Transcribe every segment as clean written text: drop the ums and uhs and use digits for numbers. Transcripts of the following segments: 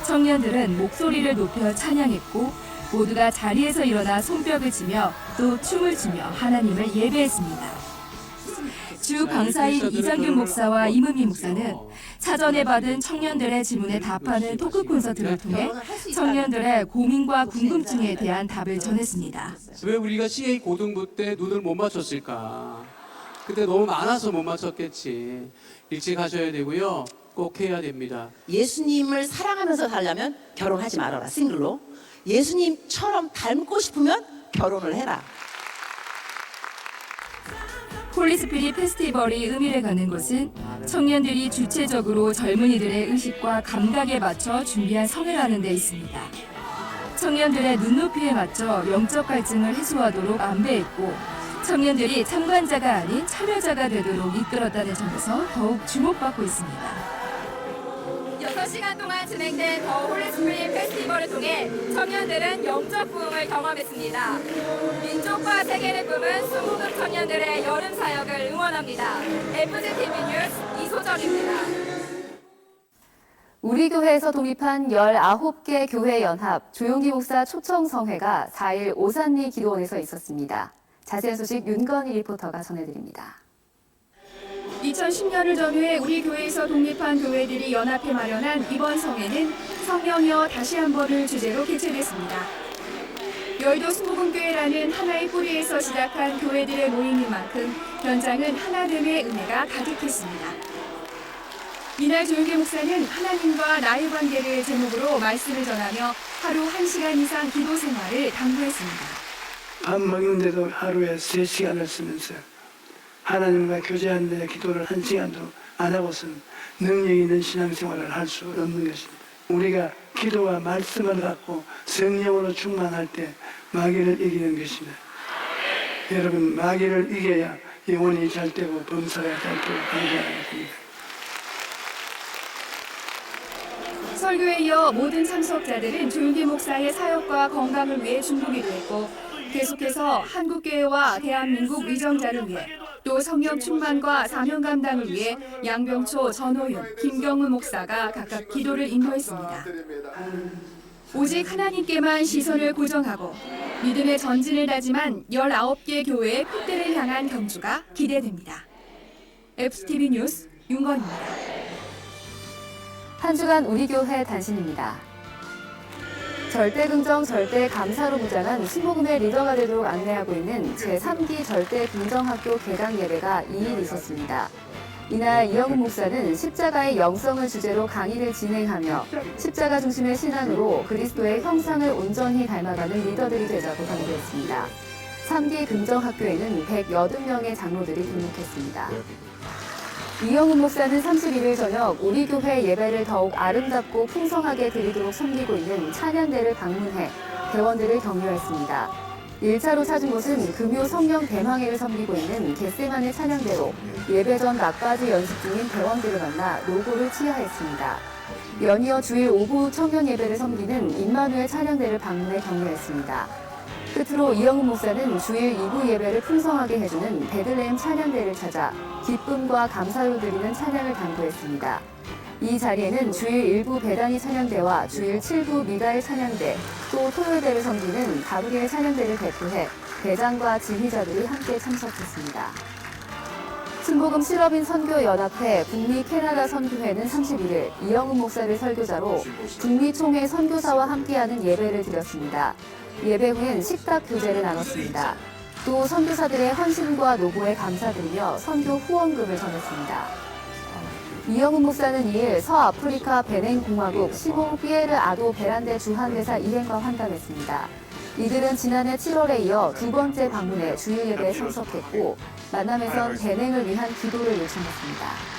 청년들은 목소리를 높여 찬양했고 모두가 자리에서 일어나 손뼉을 치며 또 춤을 추며 하나님을 예배했습니다. 주 강사인 이장균 목사와 이문미 목사는 사전에 받은 청년들의 질문에 답하는 토크 콘서트를 통해 청년들의 고민과 궁금증에 대한 답을 전했습니다. 왜 우리가 CA 고등부 때 눈을 못 맞췄을까? 그때 너무 많아서 못 맞췄겠지. 일찍 하셔야 되고요. 꼭 해야 됩니다. 예수님을 사랑하면서 살려면 결혼하지 말아라, 싱글로. 예수님처럼 닮고 싶으면 결혼을 해라. 홀리스피릿 페스티벌이 의미를 갖는 곳은 청년들이 주체적으로 젊은이들의 의식과 감각에 맞춰 준비한 성회라는 데 있습니다. 청년들의 눈높이에 맞춰 영적 갈증을 해소하도록 안배했고 청년들이 참관자가 아닌 참여자가 되도록 이끌었다는 점에서 더욱 주목받고 있습니다. 6시간 동안 진행된 더 홀리스피릿 페스티벌을 통해 청년들은 영적 부흥을 경험했습니다. 민족과 세계를 꿈은 순복음 청년들의 여름 사역을 응원합니다. FGTV 뉴스 이소정입니다. 우리 교회에서 독립한 19개 교회 연합 조용기 목사 초청성회가 4일 오산리 기도원에서 있었습니다. 자세한 소식 윤건희 리포터가 전해드립니다. 2010년을 전후해 우리 교회에서 독립한 교회들이 연합해 마련한 이번 성회는 성령이여 다시 한 번을 주제로 개최됐습니다. 여의도 순복음교회라는 하나의 뿌리에서 시작한 교회들의 모임인 만큼 현장은 하나됨의 은혜가 가득했습니다. 이날 조용기 목사는 하나님과 나의 관계를 제목으로 말씀을 전하며 하루 1시간 이상 기도 생활을 당부했습니다. 밥 먹는데도 하루에 3시간을 쓰면서 하나님과 교제하는데 기도를 1시간도 안 하고서는 능력 있는 신앙생활을 할 수 없는 것입니다. 우리가 기도와 말씀을 갖고 성령으로 충만할 때 마귀를 이기는 것입니다. 여러분, 마귀를 이겨야 영혼이 잘 되고 범사가 잘 되고 강건하겠습니다. 설교에 이어 모든 참석자들은 조용기 목사의 사역과 건강을 위해 중보기도 했고 계속해서 한국교회와 대한민국 위정자를 위해 또 성령 충만과 사명 감당을 위해 양병초, 전호윤, 김경우 목사가 각각 기도를 인도했습니다. 오직 하나님께만 시선을 고정하고 믿음의 전진을 다짐한 19개 교회의 표대를 향한 경주가 기대됩니다. FTV 뉴스 윤건입니다. 한 주간 우리 교회 단신입니다. 절대 긍정, 절대 감사로 무장한 순복음의 리더가 되도록 안내하고 있는 제3기 절대 긍정학교 개강 예배가 2일 있었습니다. 이날 이영훈 목사는 십자가의 영성을 주제로 강의를 진행하며 십자가 중심의 신앙으로 그리스도의 형상을 온전히 닮아가는 리더들이 되자고 강조했습니다. 3기 긍정학교에는 180명의 장로들이 등록했습니다. 이영훈 목사는 31일 저녁 우리 교회 예배를 더욱 아름답고 풍성하게 드리도록 섬기고 있는 찬양대를 방문해 대원들을 격려했습니다. 1차로 찾은 곳은 금요 성령 대망회를 섬기고 있는 겟세마네 찬양대로 예배 전 막바지 연습 중인 대원들을 만나 노고를 치하했습니다. 연이어 주일 오후 청년 예배를 섬기는 임마누엘 찬양대를 방문해 격려했습니다. 끝으로 이영훈 목사는 주일 2부 예배를 풍성하게 해주는 베들레헴 찬양대를 찾아 기쁨과 감사로 드리는 찬양을 당부했습니다. 이 자리에는 주일 1부 베다니 찬양대와 주일 7부 미가엘 찬양대, 또 토요일대를 섬기는 가브리엘 찬양대를 대표해 대장과 지휘자들이 함께 참석했습니다. 순복음 실업인 선교연합회 북미 캐나다 선교회는 31일 이영훈 목사를 설교자로 북미 총회 선교사와 함께하는 예배를 드렸습니다. 예배 후엔 식탁 교제를 나눴습니다. 또 선교사들의 헌신과 노고에 감사드리며 선교 후원금을 전했습니다. 이영훈 목사는 이일 서아프리카 베냉공화국 시몬 피에르 아도 베란데 주한대사 일행과 환담했습니다. 이들은 지난해 7월에 이어 두 번째 방문해 주일 예배에 참석했고 만남에선 베냉을 위한 기도를 요청했습니다.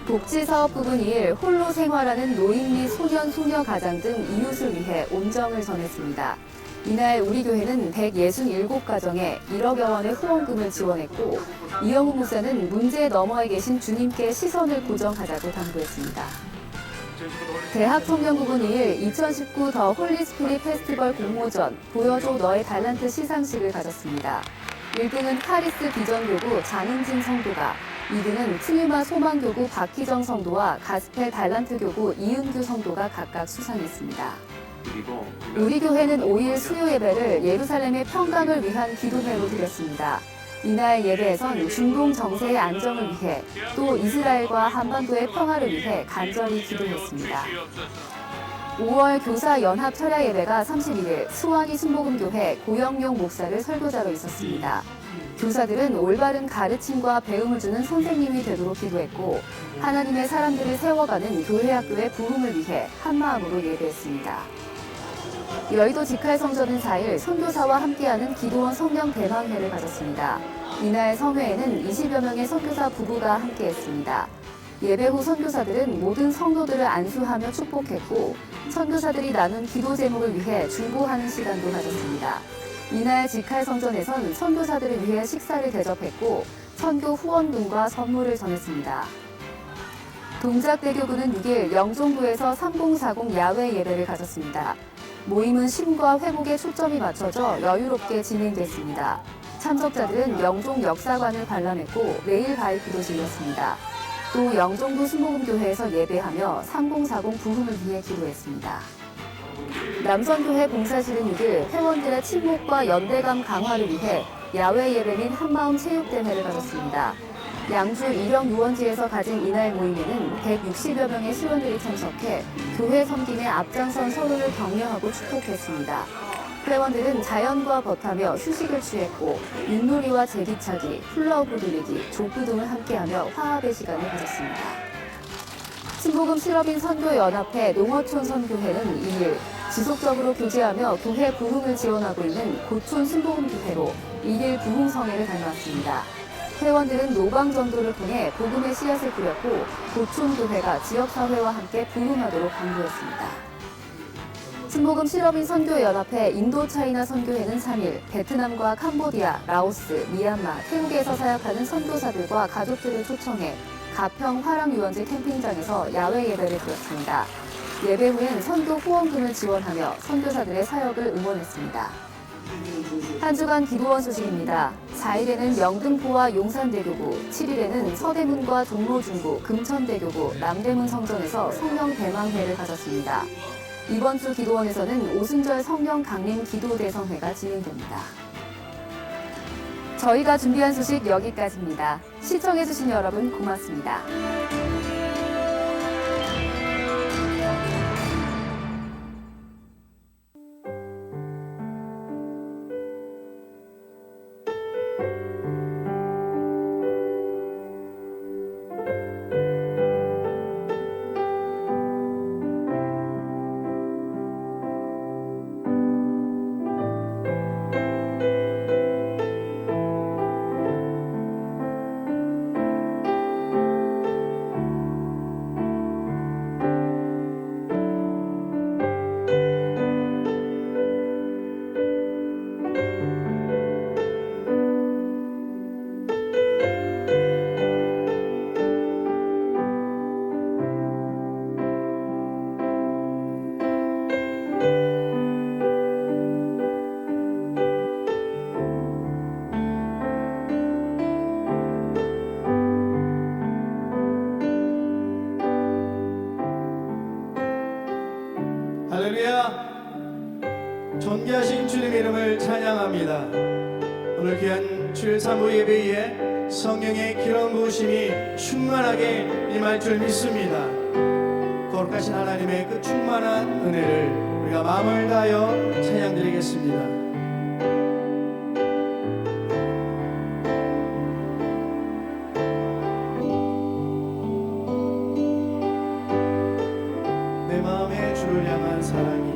복지사업 부분 2일 홀로 생활하는 노인 및 소년, 소녀 가장 등 이웃을 위해 온정을 전했습니다. 이날 우리 교회는 167가정에 1억여 원의 후원금을 지원했고 이영훈 목사는 문제 너머에 계신 주님께 시선을 고정하자고 당부했습니다. 대학 청년 부분 2일 2019 더 홀리스피릿 페스티벌 공모전 보여줘 너의 달란트 시상식을 가졌습니다. 1등은 카리스 비전교구 장은진 성도가, 2등은 푸뉴마 소망교구 박희정 성도와 가스펠 달란트 교구 이은규 성도가 각각 수상했습니다. 그리고 우리 교회는 5일 수요 예배를 예루살렘의 평강을 위한 기도회로 드렸습니다. 이날 예배에선 중동 정세의 안정을 위해 또 이스라엘과 한반도의 평화를 위해 간절히 기도했습니다. 5월 교사 연합 철야 예배가 31일 수원이 순복음교회 고영용 목사를 설교자로 있었습니다. 교사들은 올바른 가르침과 배움을 주는 선생님이 되도록 기도했고 하나님의 사람들을 세워가는 교회학교의 부흥을 위해 한마음으로 예배했습니다. 여의도 직할성전은 4일 선교사와 함께하는 기도원 성령 대망회를 가졌습니다. 이날 성회에는 20여 명의 선교사 부부가 함께했습니다. 예배 후 선교사들은 모든 성도들을 안수하며 축복했고 선교사들이 나눈 기도 제목을 위해 중보하는 시간도 가졌습니다. 이날 직할성전에선 선교사들을 위해 식사를 대접했고 선교 후원금과 선물을 전했습니다. 동작대교구는 6일 영종도에서 3040 야외 예배를 가졌습니다. 모임은 쉼과 회복에 초점이 맞춰져 여유롭게 진행됐습니다. 참석자들은 영종 역사관을 관람했고 매일 바이크도 즐겼습니다. 또 영종도 순복음교회에서 예배하며 3040 부흥을 위해 기도했습니다. 남선교회 봉사실은 6일 회원들의 친목과 연대감 강화를 위해 야외 예배 및 한마음 체육대회를 가졌습니다. 양주 일영 유원지에서 가진 이날 모임에는 160여 명의 수련들이 참석해 교회 섬김에 앞장선 서로를 격려하고 축복했습니다. 회원들은 자연과 벗하며 휴식을 취했고 윷놀이와 제기차기, 훌라후프 돌리기, 족구 등을 함께하며 화합의 시간을 가졌습니다. 순복음 실업인 선교연합회 농어촌 선교회는 2일 지속적으로 교제하며 교회 부흥을 지원하고 있는 고촌 순복음교회로 1일 부흥성회를 다녀왔습니다. 회원들은 노방전도를 통해 복음의 씨앗을 뿌렸고 고촌교회가 지역사회와 함께 부흥하도록 강구했습니다. 순복음 실업인 선교연합회 인도차이나 선교회는 3일 베트남과 캄보디아, 라오스, 미얀마, 태국에서 사역하는 선교사들과 가족들을 초청해 가평 화랑유원지 캠핑장에서 야외 예배를 드렸습니다. 예배 후엔 선교 후원금을 지원하며 선교사들의 사역을 응원했습니다. 한 주간 기도원 소식입니다. 4일에는 영등포와 용산대교구, 7일에는 서대문과 종로중구, 금천대교구, 남대문 성전에서 성령 대망회를 가졌습니다. 이번 주 기도원에서는 오순절 성령 강림 기도대성회가 진행됩니다. 저희가 준비한 소식 여기까지입니다. 시청해주신 여러분 고맙습니다. 할렐루야! 존귀하신 주님의 이름을 찬양합니다. 오늘 귀한 주일 사부 예배에 성령의 기름 부으심이 충만하게 임할 줄 믿습니다. 거룩하신 하나님의 그 충만한 은혜를 우리가 마음을 다하여 찬양드리겠습니다. 내 마음에 주를 향한 사랑이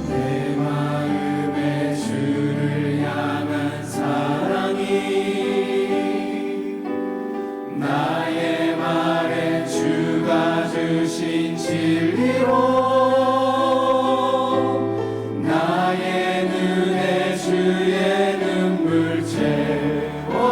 내 마음에 주를 향한 사랑이 나의 말에 주가 주신 진리로 나의 눈에 주의 눈물 채워주소서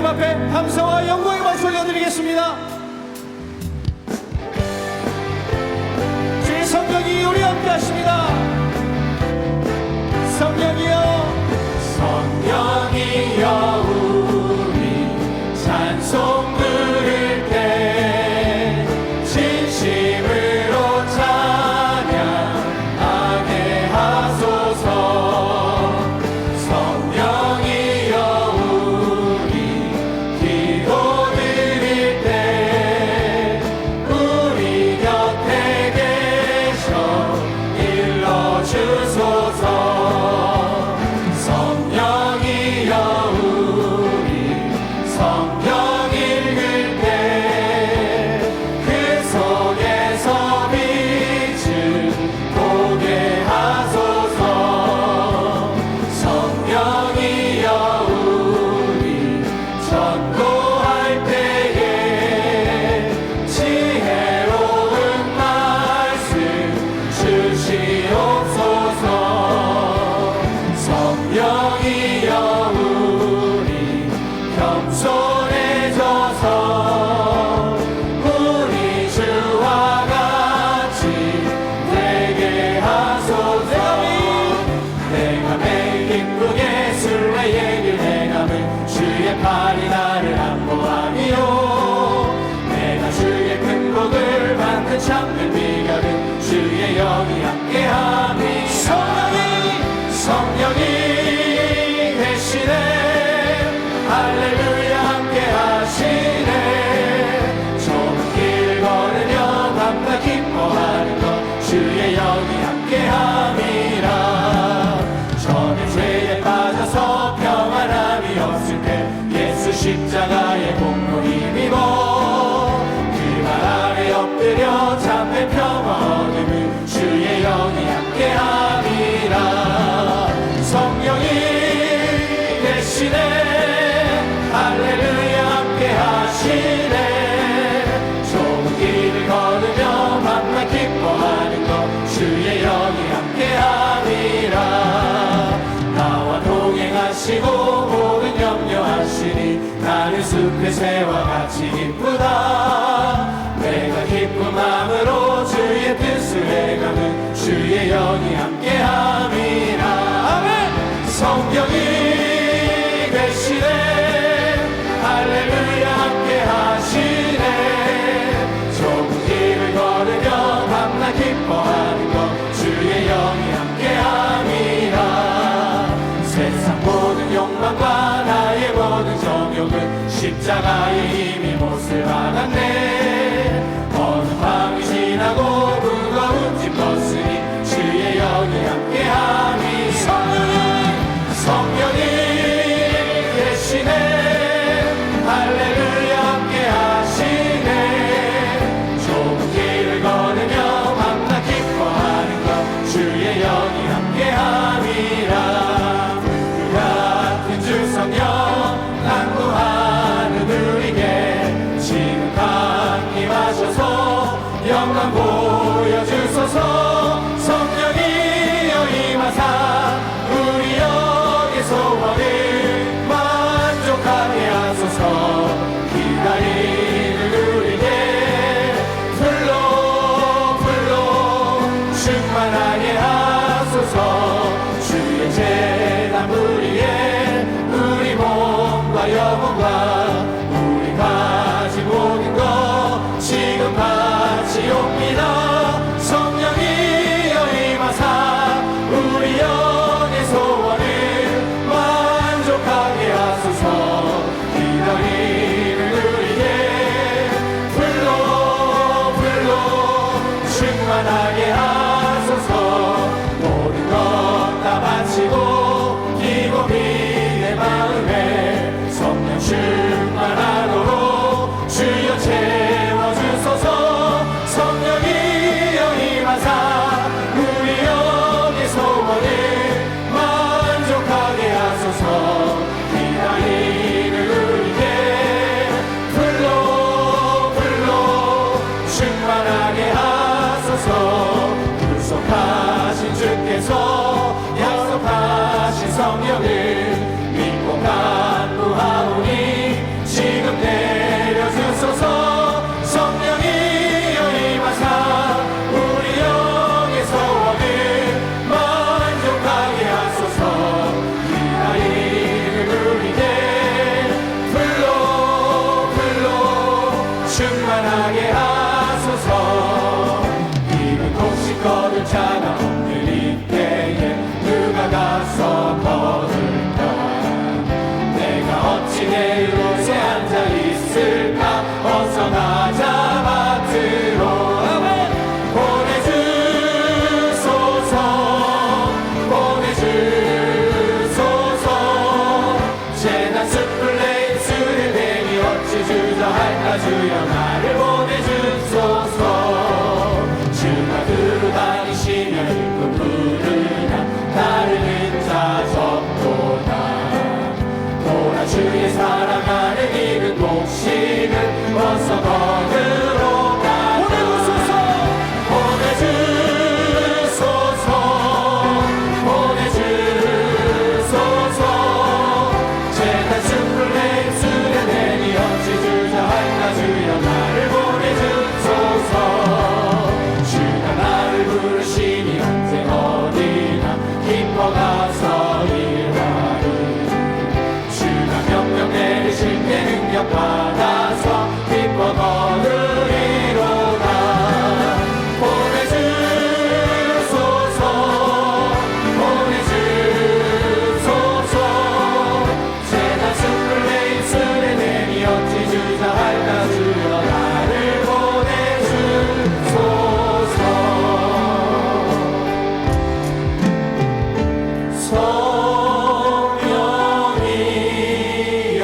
앞에 감사와 영광의 박수 올려드리겠습니다. 주의 성령이 우리 함께 하십니다. 성령이여, 성령이여, 우리 찬송 부를 때 진심으로 찬양하게 하소서. 성령이여, 우리 기도 드릴 때 우리 곁에 계셔 일러주소서. 성령이여, 우리 성경 읽을 때 그 속에서 빛을 보게 하소서. 성령이여, 우리 전도할 때에 지혜로운 말씀 주시옵소서. 성령이여, 우리 겸손해져서 우리 주와 같이 되게 하소서. 내가 매일 기쁘게 술래 얘기를 행함은 주의 팔이 나를 안보함이요. 내가 주의 큰 복을 받는 참된 비결은 주의 영이 함께함이. 성령이 되시네. 할렐루야 함께 하시네. 좁은 길을 걸으며 밤낮 기뻐하는 것 주의 영이 함께 함이라. 저는 죄에 빠져서 평안함이 없을 때 예수 십자가의 공로 힘입어 그 발 아래 엎드려 참된 평화 얻음은 주의 영이 함께 함이라. 성령이 되시네. 할렐루야 함께 하시네. 좁은 길을 걸으며 밤낮 기뻐하는 것 주의 영이 함께 함이라. 나와 동행하시고 모든 염려하시니 나는 숲의 새와 같이 기쁘다. 내가 기쁜 마음으로 주의 뜻을 행하는 주의 영이 함께 함이라. 아멘. 성령이 되시네. 할렐루야 함께 하시네. 좁은 길을 걸으며 밤낮 기뻐하는 것 주의 영이 함께 함이라. 세상 모든 욕망과 나의 모든 정욕은 십자가의 힘이 못을 박았네. 어느 밤이 지나고 무거운 짐 벗으니 주의 영이 함께 함이. 성령이 되시네. 할렐루야 함께 하시네. 좁은 길을 걸으며 밤낮 기뻐하는 것 주의 영이 함께 함이라. 그 같은 주 성령 난구하는 우리에게 지금 강림하셔서 영광 보여주소서. 성령이여 임하사 우리 영의 소원을 만족하게 하소서. 기다리는 우리에게 불러 충만하게 하소서. 주의 제단 우리의 우리 몸과 영혼과 우리 가진 모든 것 지금 바치옵니다. 성령이여 임하사 우리 영의 소원을 만족하게 하소서. 기다리는 우리에게 불러 충만하게 하소서. 모든 것 다 바치고 기고비 내 마음에 성령 주 어찌 내 이곳에 앉아 있을까 어서 가자 밭으로 보내주소서 보내주소서 재단 숯불 레이스를 대니 어찌 주저할까 주여 나를 보내주소서 주가 두루 다니시며 일꾼 부르나 따르는 자 적도다 보라 주의 사랑하는 이는 목식을 어서 거두러 가자 보내주소서 보내주소서 재단 숯불 레이스를 대니 어찌 주저할까 주여 나를 보내주소서 주가 나를 부르시니 언제 어디나 기뻐 가서 일하리 주가 명령 내리실 때 능력 받아서 기뻐 거두리로다 보내주소서 보내주소서 재단 숯불 레이스를 내니 어찌 주저할까 주여 나를 보내주소서 성령이여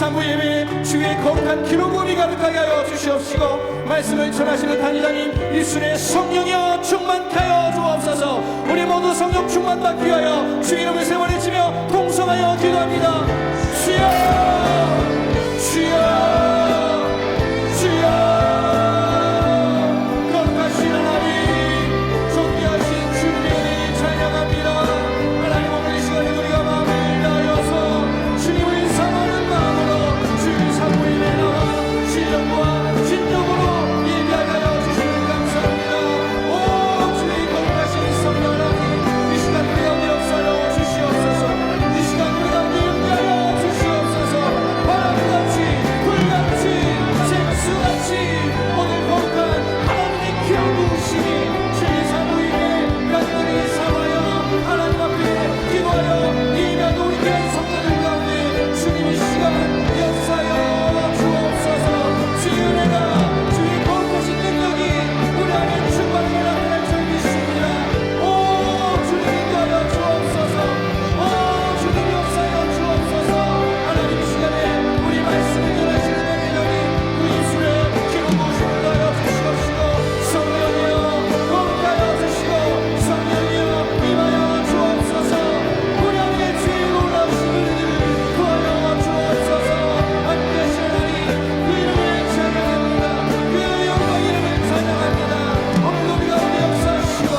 산부 예배 주의 거룩한 기록물이 가득하게 하여 주시옵시고 말씀을 전하시는 단위자님 이순의 성령이여 충만케 하여 주옵소서. 우리 모두 성령 충만받기 위하여 주 이름을 세 번 외치며 동성하여 기도합니다. 주여 주여 주여. 거룩하신 하나님 존귀하신 주님을 찬양합니다. 하나님 오늘 이 시간에 우리가 마음을 다하여서 주님을 사모하는 마음으로 주의 산모임에 나와 진정과 진정으로 예배하게 하여 주시니 감사합니다. 오 주의 거룩하신 성령 하나님 이 시간 우리 가운데 역사하여 주시옵소서. 이 시간 우리 가운데 임재하여 주시옵소서. 바람같이 불같이 생수같이 오늘 거룩한 하나님의 기름 부으심이 주의 산모임에 간절히 삼하여 하나님 앞에 기도하여 예배하는 우리 귀한 성도들 가운데 주님 이 시간 역사하여 주옵소서. 주의 은혜가 주의 거룩하신 능력이 우리 안에 충만하게 나타날 줄 믿습니다. 오 주님 인도하여 주옵소서. 오 주님 역사하여 주옵소서. 하나님 이 시간에 우리 말씀을 전하시는 은혜령이 그 입술에 기름 부으심을 하여 주시옵시고 성령이여 거룩하여 주시고 성령이여 임하여 주옵소서. 우리 안에 주의 놀라우신 은혜를 구하여 주옵소서. 함께 하신 하나님 그 이름을 찬양합니다. 그 영광 이름을 찬양합니다. 오늘 우리 가운데 역사하시고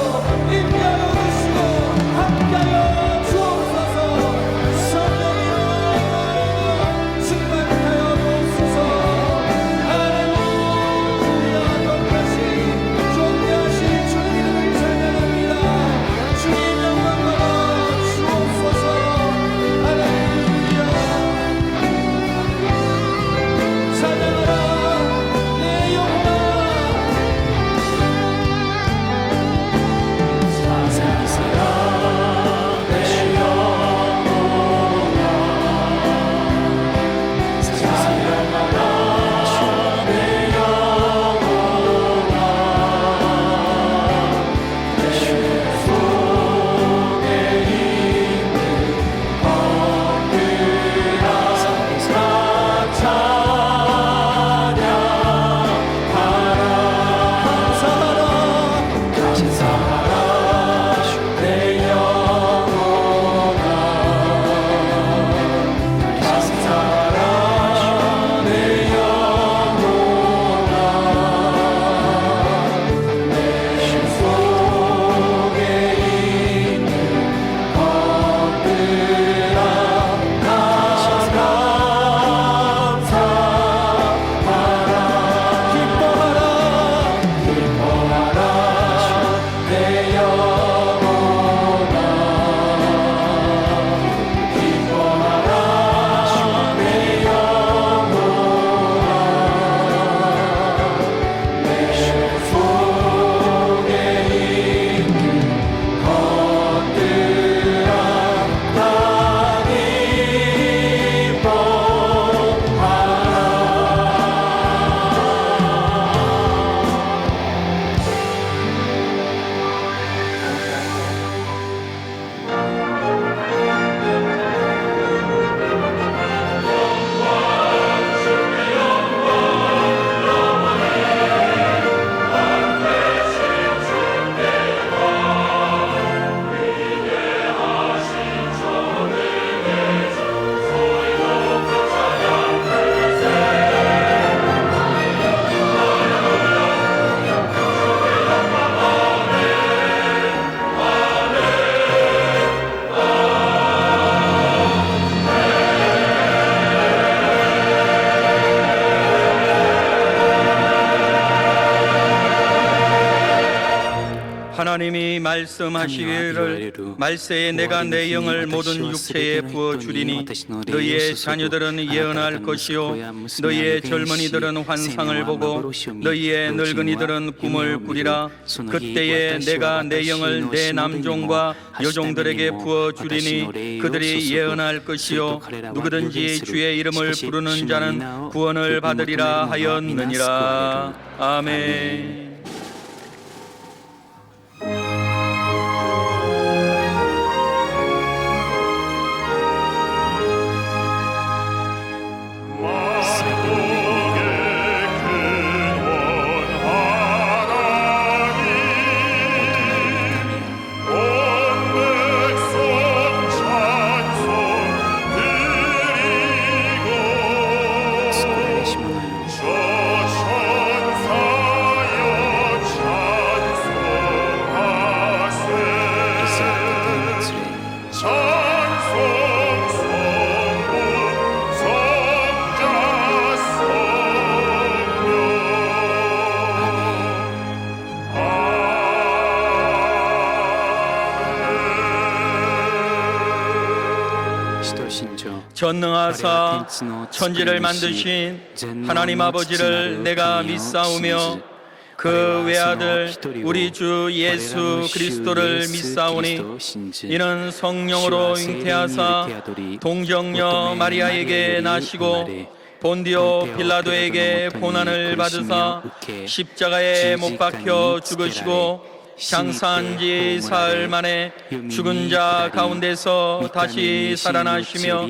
임하여 주시고 함께하여 주옵소서. 성령이여 충만하여 주옵소서. 할렐루야. 거룩하신 존귀하신 주님 이름을 찬양합니다. 주님 영광 받아 주옵소서. 할렐루야. 찬양하라 내 영혼아. 하나님이 말씀하시기를 말세에 내가 내 영을 모든 육체에 부어주리니 너희의 자녀들은 예언할 것이요 너희의 젊은이들은 환상을 보고 너희의 늙은이들은 꿈을 꾸리라. 그때에 내가 내 영을 내 남종과 여종들에게 부어주리니 그들이 예언할 것이요 누구든지 주의 이름을 부르는 자는 구원을 받으리라 하였느니라. 아멘. 전능하사 천지를 만드신 하나님 아버지를 내가 믿사오며 그 외아들 우리 주 예수 그리스도를 믿사오니 이는 성령으로 잉태하사 동정녀 마리아에게 나시고 본디오 빌라도에게 고난을 받으사 십자가에 못 박혀 죽으시고 장사한 지 사흘 만에 죽은 자 가운데서 다시 살아나시며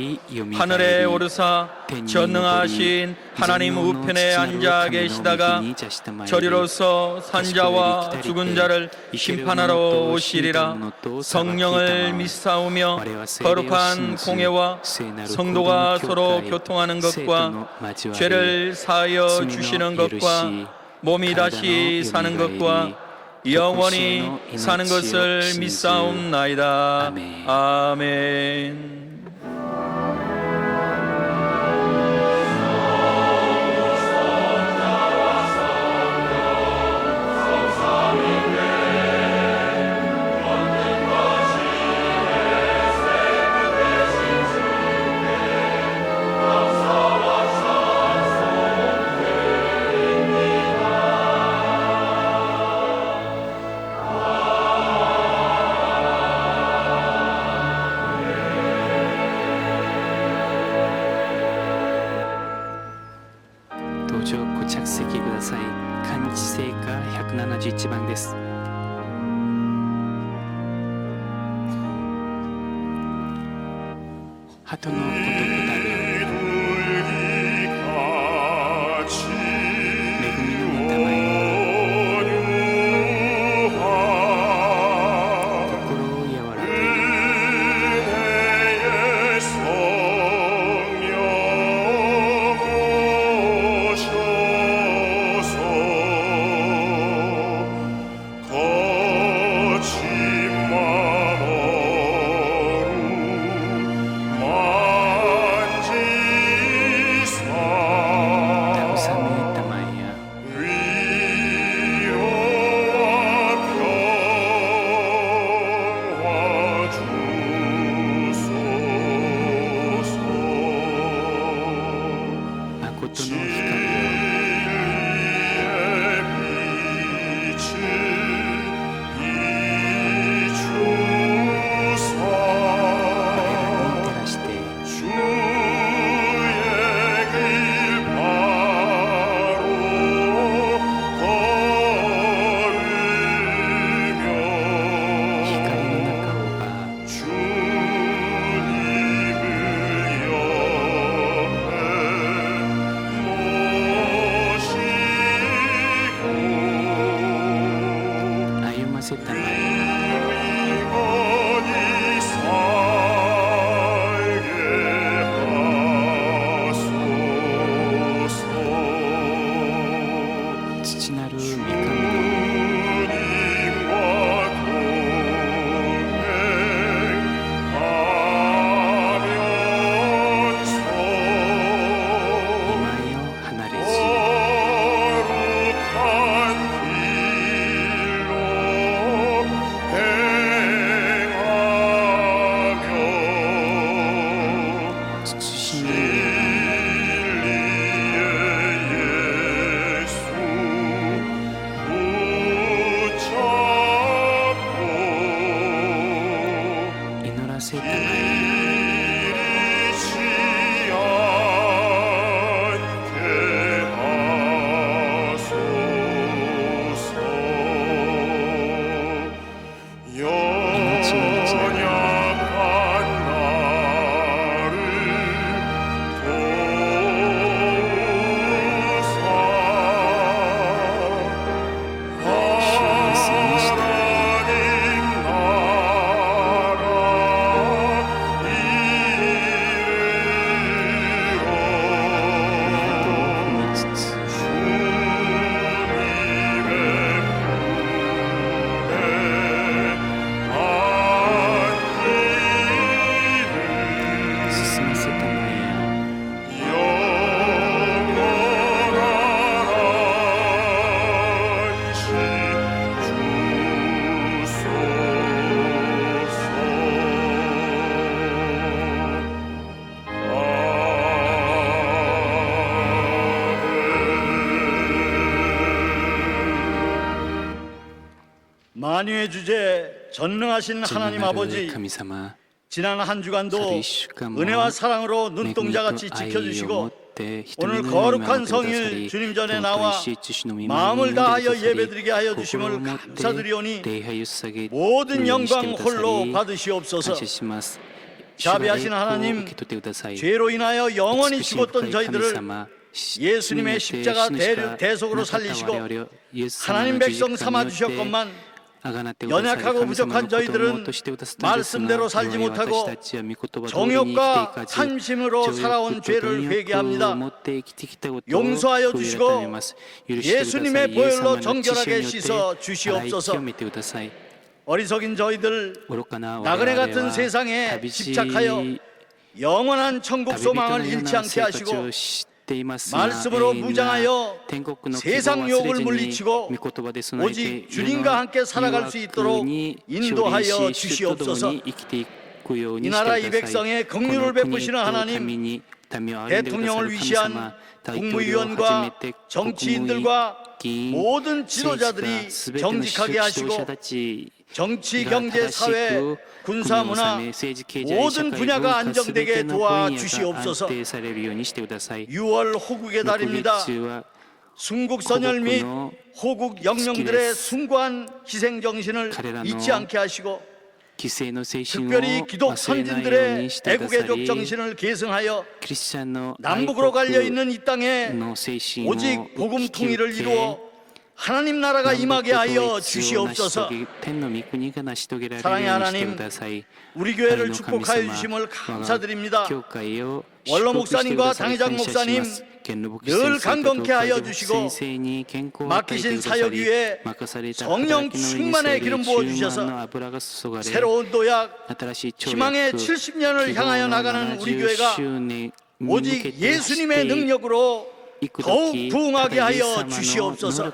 하늘에 오르사 전능하신 하나님 우편에 앉아 계시다가 저리로서 산자와 죽은 자를 심판하러 오시리라. 성령을 믿사오며 거룩한 공회와 성도가 서로 교통하는 것과 죄를 사하여 주시는 것과 몸이 다시 사는 것과 영원히 사는 것을 믿사옵나이다. 아멘.ご着席ください。漢字聖歌171番です。鳩のごとくなる恵みの御霊よ、心を柔らけ 만유의 주제 전능하신 하나님 神なる 아버지, 神様 지난 한 去 주간도 る1週間も 은혜와 사랑으로 恵み 눈동자같이 と愛を持 지켜주시고 って 오늘 瞳のように 거룩한 守ってくださ 성일 り 주님 전에 尊い 나와 主主の御前に 마음을 呼んでくだ 다하여 さり 예배드리게 하여 心 주심을 を持って 감사드리오니 礼拝を捧げ 모든 るようにして 영광 くださ 홀로 り 받으시옵소서. 感謝します。 자비하신 主が栄光を 하나님, 受け取ってください。 죄로 인하여 영원히 美しい 죽었던 深い神 저희들을 様 예수님의 십자가 대속으로 살리시고 하나님 백성 삼아 주셨건만 연약하고 부족한 저희들은 말씀대로 살지 못하고 정욕과 탐심으로 살아온 죄를 회개합니다. 용서하여 주시고 예수님의 보혈로 정결하게 씻어 주시옵소서. 어리석인 저희들 나그네 같은 세상에 집착하여 영원한 천국 소망을 잃지 않게 하시고 말씀으로 무장하여 세상 유혹을 물리치고 오직 주님과 함께 살아갈 수 있도록 인도하여 주시옵소서. 이 나라 이 백성의 긍휼을 베푸시는 하나님, 대통령을 위시한 국무위원과 정치인들과 모든 지도자들이 정직하게 하시고 정치, 경제, 사회, 군사, 문화 모든 분야가 안정되게 도와주시옵소서. 6월 호국의 달입니다. 순국선열 및 호국 영령들의 숭고한 희생정신을 잊지 않게 하시고 특별히 기독 선진들의 애국애족 정신을 계승하여 남북으로 갈려있는 이 땅에 오직 복음 통일을 이루어 하나님 나라가 임하게 하여 주시옵소서. 사랑의 하나님, 우리 교회를 축복하여 주심을 감사드립니다. 원로 목사님과 당회장 목사님 늘 강건케 하여 주시고 맡기신 사역 위에 성령 충만의 기름 부어주셔서 새로운 도약, 희망의 70년을 향하여 나가는 우리 교회가 오직 예수님의 능력으로 더욱 부흥하게 하여 주시옵소서.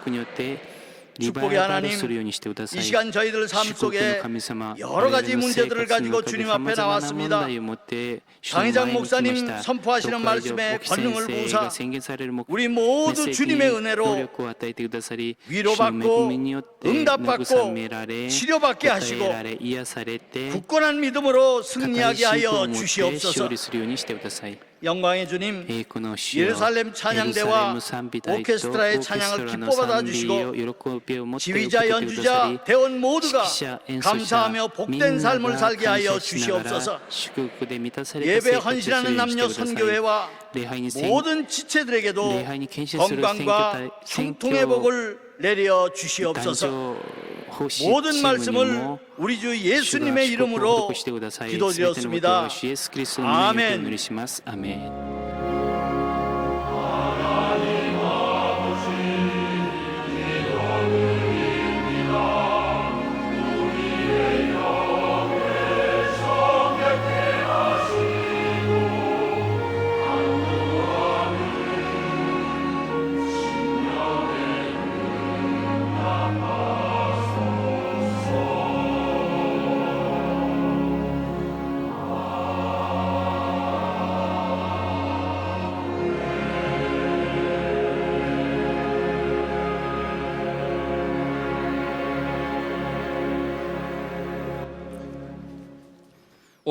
축복의 하나님, 이 시간 저희들 삶 속에 여러 가지 문제들을 가지고 주님 앞에 나왔습니다. 당회장 목사님 선포하시는 말씀에 권능을 부으사 우리 모두 주님의 은혜로 위로받고 응답받고 치료받게 하시고 굳건한 믿음으로 승리하게 하여 주시옵소서. 영광의 주님, 예루살렘 찬양대와 오케스트라의 찬양을 기뻐받아 주시고 지휘자, 연주자, 대원 모두가 감사하며 복된 삶을 살게 하여 주시옵소서. 예배 헌신하는 남녀 선교회와 모든 지체들에게도 건강과 형통의 복을 내려 주시옵소서. 모든 말씀을 우리 주 예수님의 이름으로 기도드렸습니다. 아멘.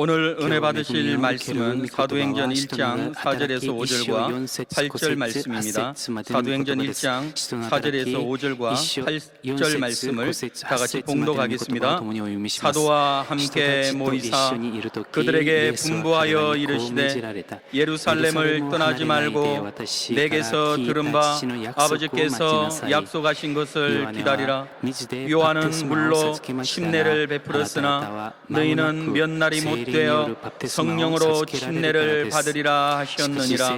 오늘 은혜 받으실 말씀은 사도행전 1장 4절에서 5절과 8절 말씀입니다. 사도행전 1장 4절에서 5절과 8절 말씀을 다 같이 봉독하겠습니다. 사도와 함께 모이사 그들에게 분부하여 이르시되 예루살렘을 떠나지 말고 내게서 들은 바 아버지께서 약속하신 것을 기다리라. 요한은 물로 침례를 베풀었으나 너희는 몇 날이 못 되어 성령으로 침례를 받으리라 하셨느니라.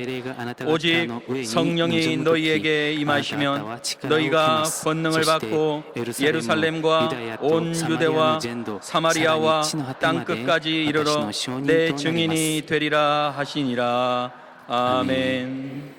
오직 성령이 너희에게 임하시면 너희가 권능을 받고 예루살렘과 온 유대와 사마리아와 땅 끝까지 이르러 내 증인이 되리라 하시니라. 아멘.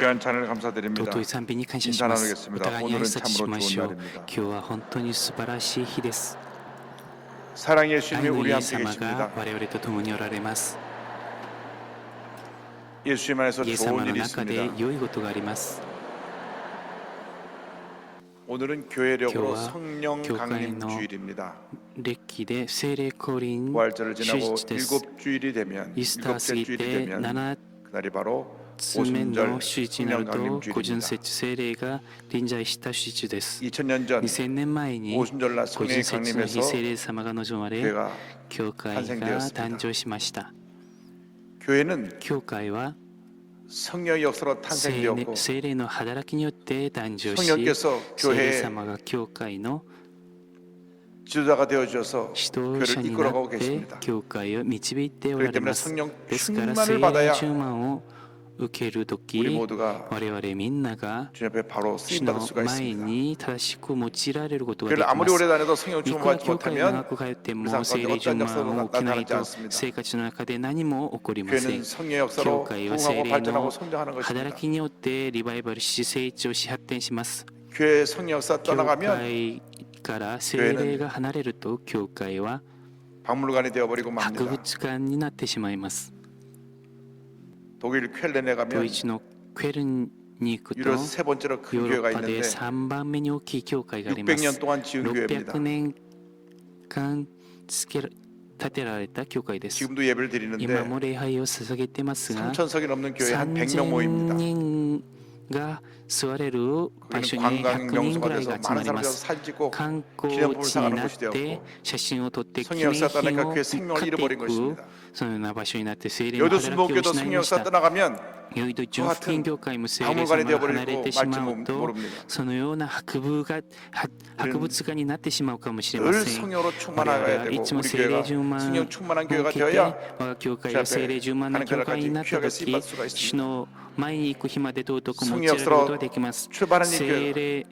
귀한 찬을 감사드립니다. 尊い賛美に感謝し 인사 ます。お 나누겠습니다. 互いに挨 오늘은 拶し 참으로 まし 좋은 ょう。 날입니다. 今日は本当に素晴らしい日です。 사랑의 愛 예수님이 のイ 우리 エ 함께 ス様が 계십니다. 我々と共におられます。 예수님 안에서 イエス様 좋은 の 일이 中で 있습니다. 良いことがあります。 오늘은 교회력으로 교회와 성령 강림 교회의 주일입니다. 列期で聖霊降臨 부활절을 主 지나고 日です。 일곱 주일이 되면 イースター 일곱째 過ぎ 주일이 て 되면 7 그날이 바로 つ目の 오순절 主日にな 성령 る 강림 と五巡 주일입니다. 節聖霊が臨在した主日です。 2000년 전 2000年前に 오순절날 五 성령이 巡節の日 강림해서 聖霊様が望まれ 교회가 教会が誕生しました。 교회는 教会は 성령의 역사로 聖 탄생되었고 聖霊の働きによって誕生し 성령께서 聖霊 교회의 様が教会の 지도자가 되어 주셔서 指導者 교회를 にな 이끌어가고 って 계십니다. 教会を導いておら 그렇기 れ 때문에 ます。 성령 ですから 충만을 聖霊 받아야 充満を受けるとき 우리 모두가 我々みんなが 주님 앞에 바로 主 쓰임 の 받을 수가 前 있습니다. に正しく用いられることがで 교회를 きま 아무리 す。 오래 다녀도 성령 いく 충만 ら 받지 教会が 못하면 長く通っても 그 聖 가운데 霊充 어떤 満 역사도 を起きない 나타나지 と 않습니다. 生活の中で何も起こりませ 교회는 ん。 성령의 教 역사로 会は聖 부흥하고 霊 발전하고 の 성장하는 것입니다. 働きによってリバイバルし成長し発展します。 교회 성령 역사 教 떠나가면 会から聖霊が離れると教会は 박물관이 되어버리고 博 맙니다. 物館になってしまいます。 독일 쾰른에 ド 가면 イツのクェルンに行くと 유럽 세 번째로 큰 ヨーロ 교회가 ッパで 있는데 3番目に大きい教会があります。 600년 동안 지은 교회입니다. 600年間建てられた教会です。 지금도 예배를 今 드리는데 も礼拝を捧げてますが、 3,000석이 넘는 교회 한 100명 3000 모입니다. 人が座れる場所 거기는 に 관광 100人ぐ 명소가 らい 돼서 が集ま 많은 りま 사람들이 す。 사진 찍고 観光 기념품을 地に 사가는 なっ 곳이 て 되었고 写真を撮って記 성령 念 역사 品 떠나니까 を 그의 買 생명을 ってい 잃어버린 く 것입니다. そのような場所になって聖霊の 여도 働きを 순복교도 失い 성령 まし 역사 た。 떠나가면 良いと純福音教会も聖霊 박물관이 様が離れ 되어버리고 てしま 말지 うと 모릅니다. そのような博物館になってしまうかもしれま 늘 せん。 성령으로 我 충만하여야 々はい 되고 つも 우리 聖霊 교회가 充満 성령 충만한 を 교회가 受けて 되어야 我が教会 주 が 앞에 聖霊充満な 하는 教会になった 귀하게 時 쓰임받을 수가 主 있습니다. の前に行く日まで尊く用い 성령 られることが 역사로 できます。 출발한 이 聖 교회가 霊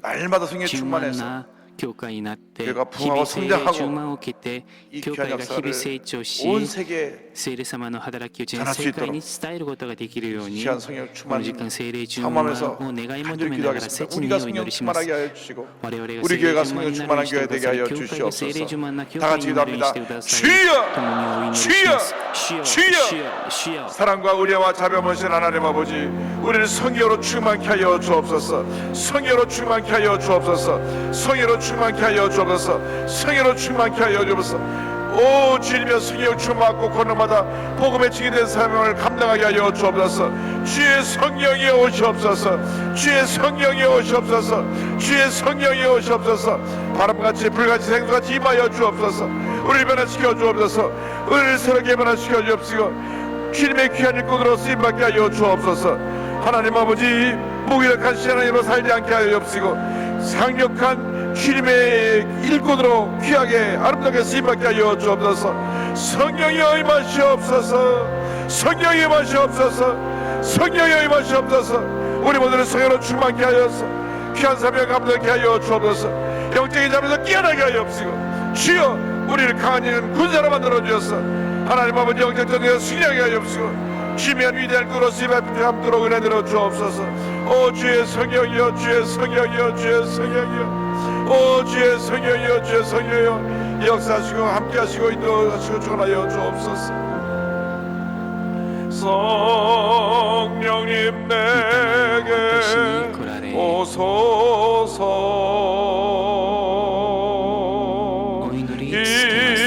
날마다 성령에 充満 충만해서 な教会になって日 교회가 々 부흥하고 聖霊 성장하고 充満を受けて 이 教 귀한 会が日々 역사를 成長し 온 세계에 聖霊様の働きを全 전할 수 世界 있도록 に伝えることができるように 귀한 성령 この時 충만 間聖霊充満を 사모하면서 願い求 간절히 めながら 기도하겠습니다. 切に 우리가 お 성령 祈りします。 충만하게 하여 주시고 我々が 우리 聖霊 교회가 充満 성령 になるよう 충만한 にして 교회 くだ 되게 さい。 하여 教会が聖霊 주시옵소서. 充満な教 다 会 같이 になるようにしてく 기도합니다. ださい。 주여! 共にお祈りし 주여! ます。主よ、 주여! 主よ、主よ。 사랑과 의뢰와 자비하신 하나님 아버지, 우리를 성령으로 충만케 하여 주옵소서. 성령으로 충만케 하여 주옵소서. 성령으로 충만케 하여 주옵소서. 성령으로 충만케 하여 주옵소서. 오 주님의 성령 충만하고 고난마다 복음의 증인된 사명을 감당하게 하여 주옵소서. 주의 성령이 오시옵소서. 주의 성령이 오시옵소서. 주의 성령이 오시옵소서. 바람같이 불같이 생수같이 임하여 주옵소서. 우리를 변화시켜 주옵소서. 우리를 새롭게 변화시켜 주옵시고 주님의 귀한 일꾼으로 쓰임받게 하여 주옵소서. 하나님 아버지 무기력한 신앙으로 살지 않게 하여 주옵시고 강력한 주님의 일꾼으로 귀하게 아름답게 쓰임받게 하여 주옵소서. 성령이여 임하시옵소서. 성령이여 임하시옵소서. 성령이여 임하시옵소서. 우리 모두를 성령으로 충만케 하여서 귀한 사명 감당케 하여 주옵소서. 영적인 잠에서 깨어나게 하여 주옵시고 주여 우리를 강한 이는 군사로 만들어 주셔서 하나님 아버지 영적 전쟁에서 승리하게 하여 주옵시고 주님의 위대한 꾼으로 쓰임받도록 은혜 들어 주옵소서. 오 주의 성령이여 주의 성령이여 주의 성령이여 오 주의 성령이여 주의 성령이여 역사하시고 함께하시고 인도하시고 전하여 주옵소서. 성령님 내게 오소서. お祈り続けます。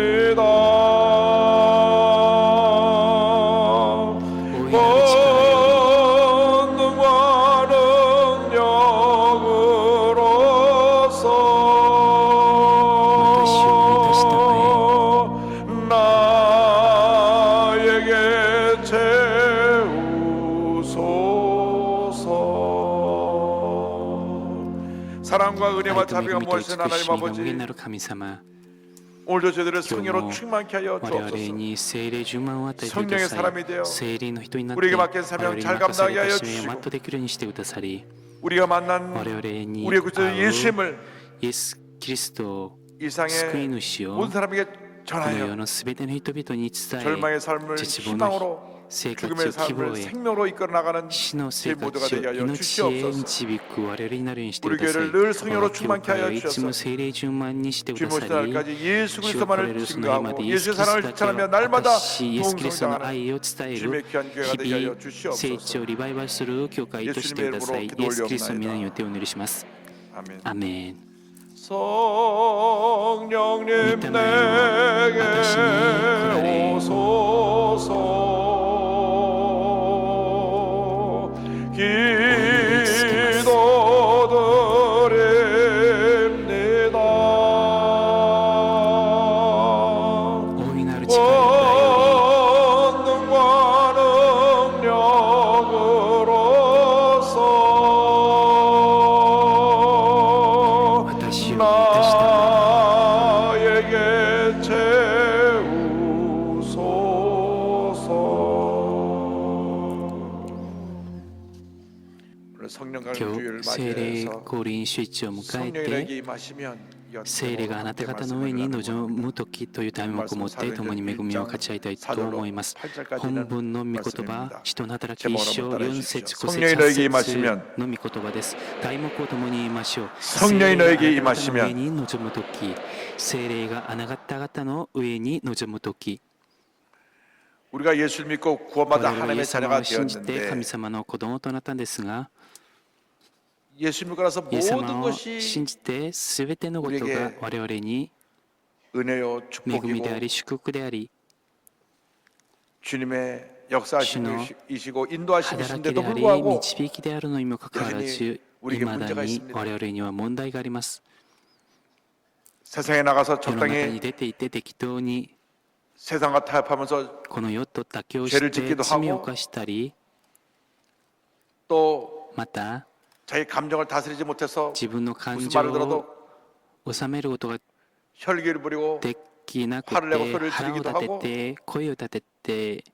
기도드립니다. 권능과 능력으로서 나에게 채우소서. 사랑과 은혜와 자비가 무엇이든 하나님 아버지 오늘도 저희들을 성령으로 충만케 하여 我々 주옵소서. に聖霊充満を与えてく 성령의 ださ 사람이 い。 되어 聖霊の人になって 우리에게 我 맡긴 々 사명 に 잘 任され 감당하게 た 하여 使命を 주시고 全うできるようにしてくださり、 우리가 만난 我々に 우리의 구주 会う 예수님을 イエス・キリストを 이 救い 세상의 主を 모든 사람에게 전하여 世のすべての人々に伝え 절망의 삶을 絶望の 희망으로 生活 죽음의 を希望 삶을 へ 생명으로 이끌어 나가는 死の 저희 生 모두가 活を 되게 하여 命へ 주시옵소서. 導く我々になるようにしてく 우리 ださい。 교회를 늘 성령으로 我が教 충만케 会 하여 をいつも 주셔서 聖霊充満にしてく 주님 ださ 오실 り 날까지 예수 主を来られ 그리스도만을 るその日ま 증거하고 でイエス 예수의 キリスト 사랑을 だけを 전하며 날마다 明かしイエスキリストの 동성장하는 愛を伝え 주님의 る 귀한 교회가 되게 日 하여 々成 주시옵소서. 長リバイバルする教会としてください。イエスキリストの皆によってお祈りします。 아멘. アメン。 성령님 믿음을 받으시니 내게 그날에 오소서 기도드립니다. 大いなる力を 권능과 능력으로서 私を満たした 나에게 채우소서. 오늘 성령 今 강주를 日聖霊 맞이해서 降臨主一を迎 성령에게 え 임하시면 て聖霊があなた方の上に臨む時という題目を持って共に恵みを勝ち合いたいと思います。本文の御言葉、使徒の働き1章4節5節 성령이 너에게 8節 임하시면 の御言葉です。題目を共に言いましょう。 성령이 너에게 聖霊があなた方の上 임하시면 に臨む時、聖霊があなた方の上に臨む時、 우리가 예수를 믿고 我 구원받아 々はイエ 하나님의 ス様 자녀가 を信じて 되었는데 神様の子供となったんですが、 예수 믿고 나서 イエス 모든 様を 것이 信じて全てのことが我々に 은혜요 恵み 축복이고 であり祝福であり 주님의 主の 역사하심이시고 働 인도하심이신데도 きであり 불구하고 導きであるのにもかかわらずいまだに我々には問題があります。 세상에 나가서 世の中に 적당히 出ていて適当に 세상과 타협하면서 この世と妥協し 죄를 て 짓기도 罪を 하고 犯したり 또 また 자기 감정을 다스리지 못해서 自分の感 무슨 情 말을 を 들어도 収めることが 혈기를 부리고 できなくて 화를 내고 소리를 腹を 지르기도 立 하고 てて声を立てて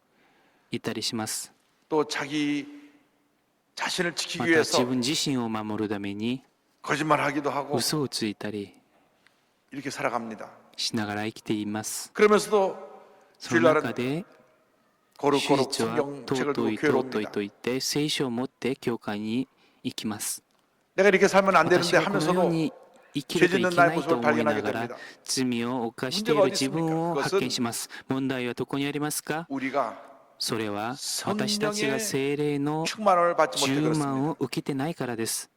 いたりします。 또 자기 자신을 ま 지키기 た 위해서 自分自身を守るために 거짓말하기도 하고 嘘をついたり 이렇게 살아갑니다. しながら生きています。 그러면서도 その 주일날은 中で 거룩 主 거룩 日は 성경책을 尊 두고 い尊い 괴로웁니다. と言って聖書を持って教会に行きます 내가 이렇게 살면 안 私 되는데 はこのよう 하면서도 に生きるといけ 죄짓는 な 나의 いと 모습을 思いな 발견하게 がら 됩니다. 罪を犯してい 문제가 る 어디 自分を 있습니까? 発見します問題はどこにありますか 우리가 それは私たちが聖霊の 충만함을 받지 못해 充 그렇습니다. 満を受けてないからです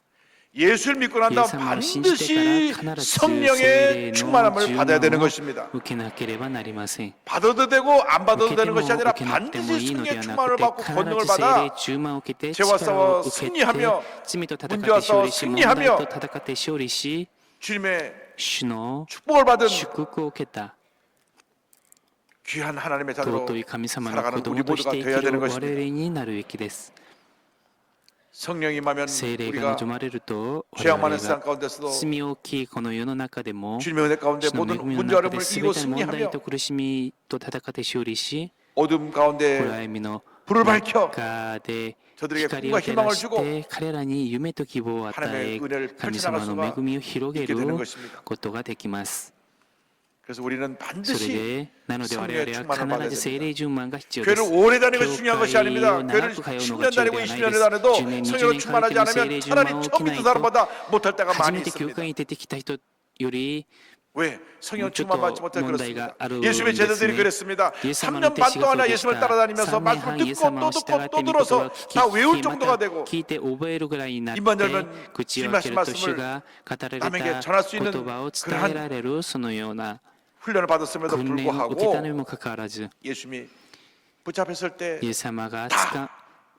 예수를 믿고 난 イエ 다음 ス様を信じてから 반드시 必ず聖 성령의 霊の 충만함을 充 받아야 満 되는 を 것입니다. 受けなければなりません 받아도 되고 안 받아도 受けて 되는 も 것이 아니라 受けなくても 반드시 いいので 성령의 はな 충만을 くて 받고 必 권능을 ず聖霊 받아 充満を受けて 죄와 力を 싸워 受けて 승리하며 罪と戦って 문제와 勝 싸워 利し問 승리하며 題と戦って勝利し 주님의 主の 축복을 받은 祝福を受けた 귀한 하나님의 자녀로 尊い神様の子 살아가는 우리 供とし 모두가 て生 되어야 きる 되는 我々 것입니다. になるべきです 성령이 임하면 聖霊が 우리가 望まれると我 죄악 々 많은 세상 が 가운데서도 罪大きいこの世の中でも 주님의 은혜 가운데 主の恵 모든 みの 문제 中で 어려움을 全 이기고 ての問題 승리하며 と苦しみと戦って勝利し 어둠 가운데 暗闇の 불을 밝혀 中で 저들에게 光 꿈과 を照 희망을 ら 주고 して彼らに夢と希望を与え 하나님의 은혜를 神 펼쳐나갈 様の恵 수가 みを広げ 있게 る 되는 것입니다. ことができます 그래서 우리는 それ 반드시 でなので我 성령의 々 충만을 は 받아야 必ず聖 됩니다. 霊充満が必要です 교회를 오래 다니는 것이 教 중요한 것이 会 아닙니다. を 교회를 長く通うの 10년 が重要 다니고 ではない 20년 です 다녀도 10年 성령을 20年 충만하지 間いても聖 않으면 霊充 차라리 満を 처음 受けな 믿는 いと 사람보다 못할 때가 初 많이 めて教 있습니다. 会に出てきた人より 왜? 성령 ちょっ 충만 받지 と 못해 問題が 그렇습니다. あるん 예수님의 です 제자들이 ね 그랬습니다. イエス様の 3년 弟 반 子が 동안 そうで 예수님을 した 따라다니면서 3年 말씀을 半イエス 듣고 様 또 を従 듣고 って 또 御言葉 들어서 を 다 외울 聞きま 정도가 た 되고 聞いて覚えるぐらいになって 입만 열면 口を 주님 開けると 말씀을 主が語られた 남에게 전할 수 있는 言葉を伝えられるそのような 훈련을 받았음에도 訓練を受けたのに 불구하고 もかかわらず 예수님이 붙잡혔을 때 イエス様が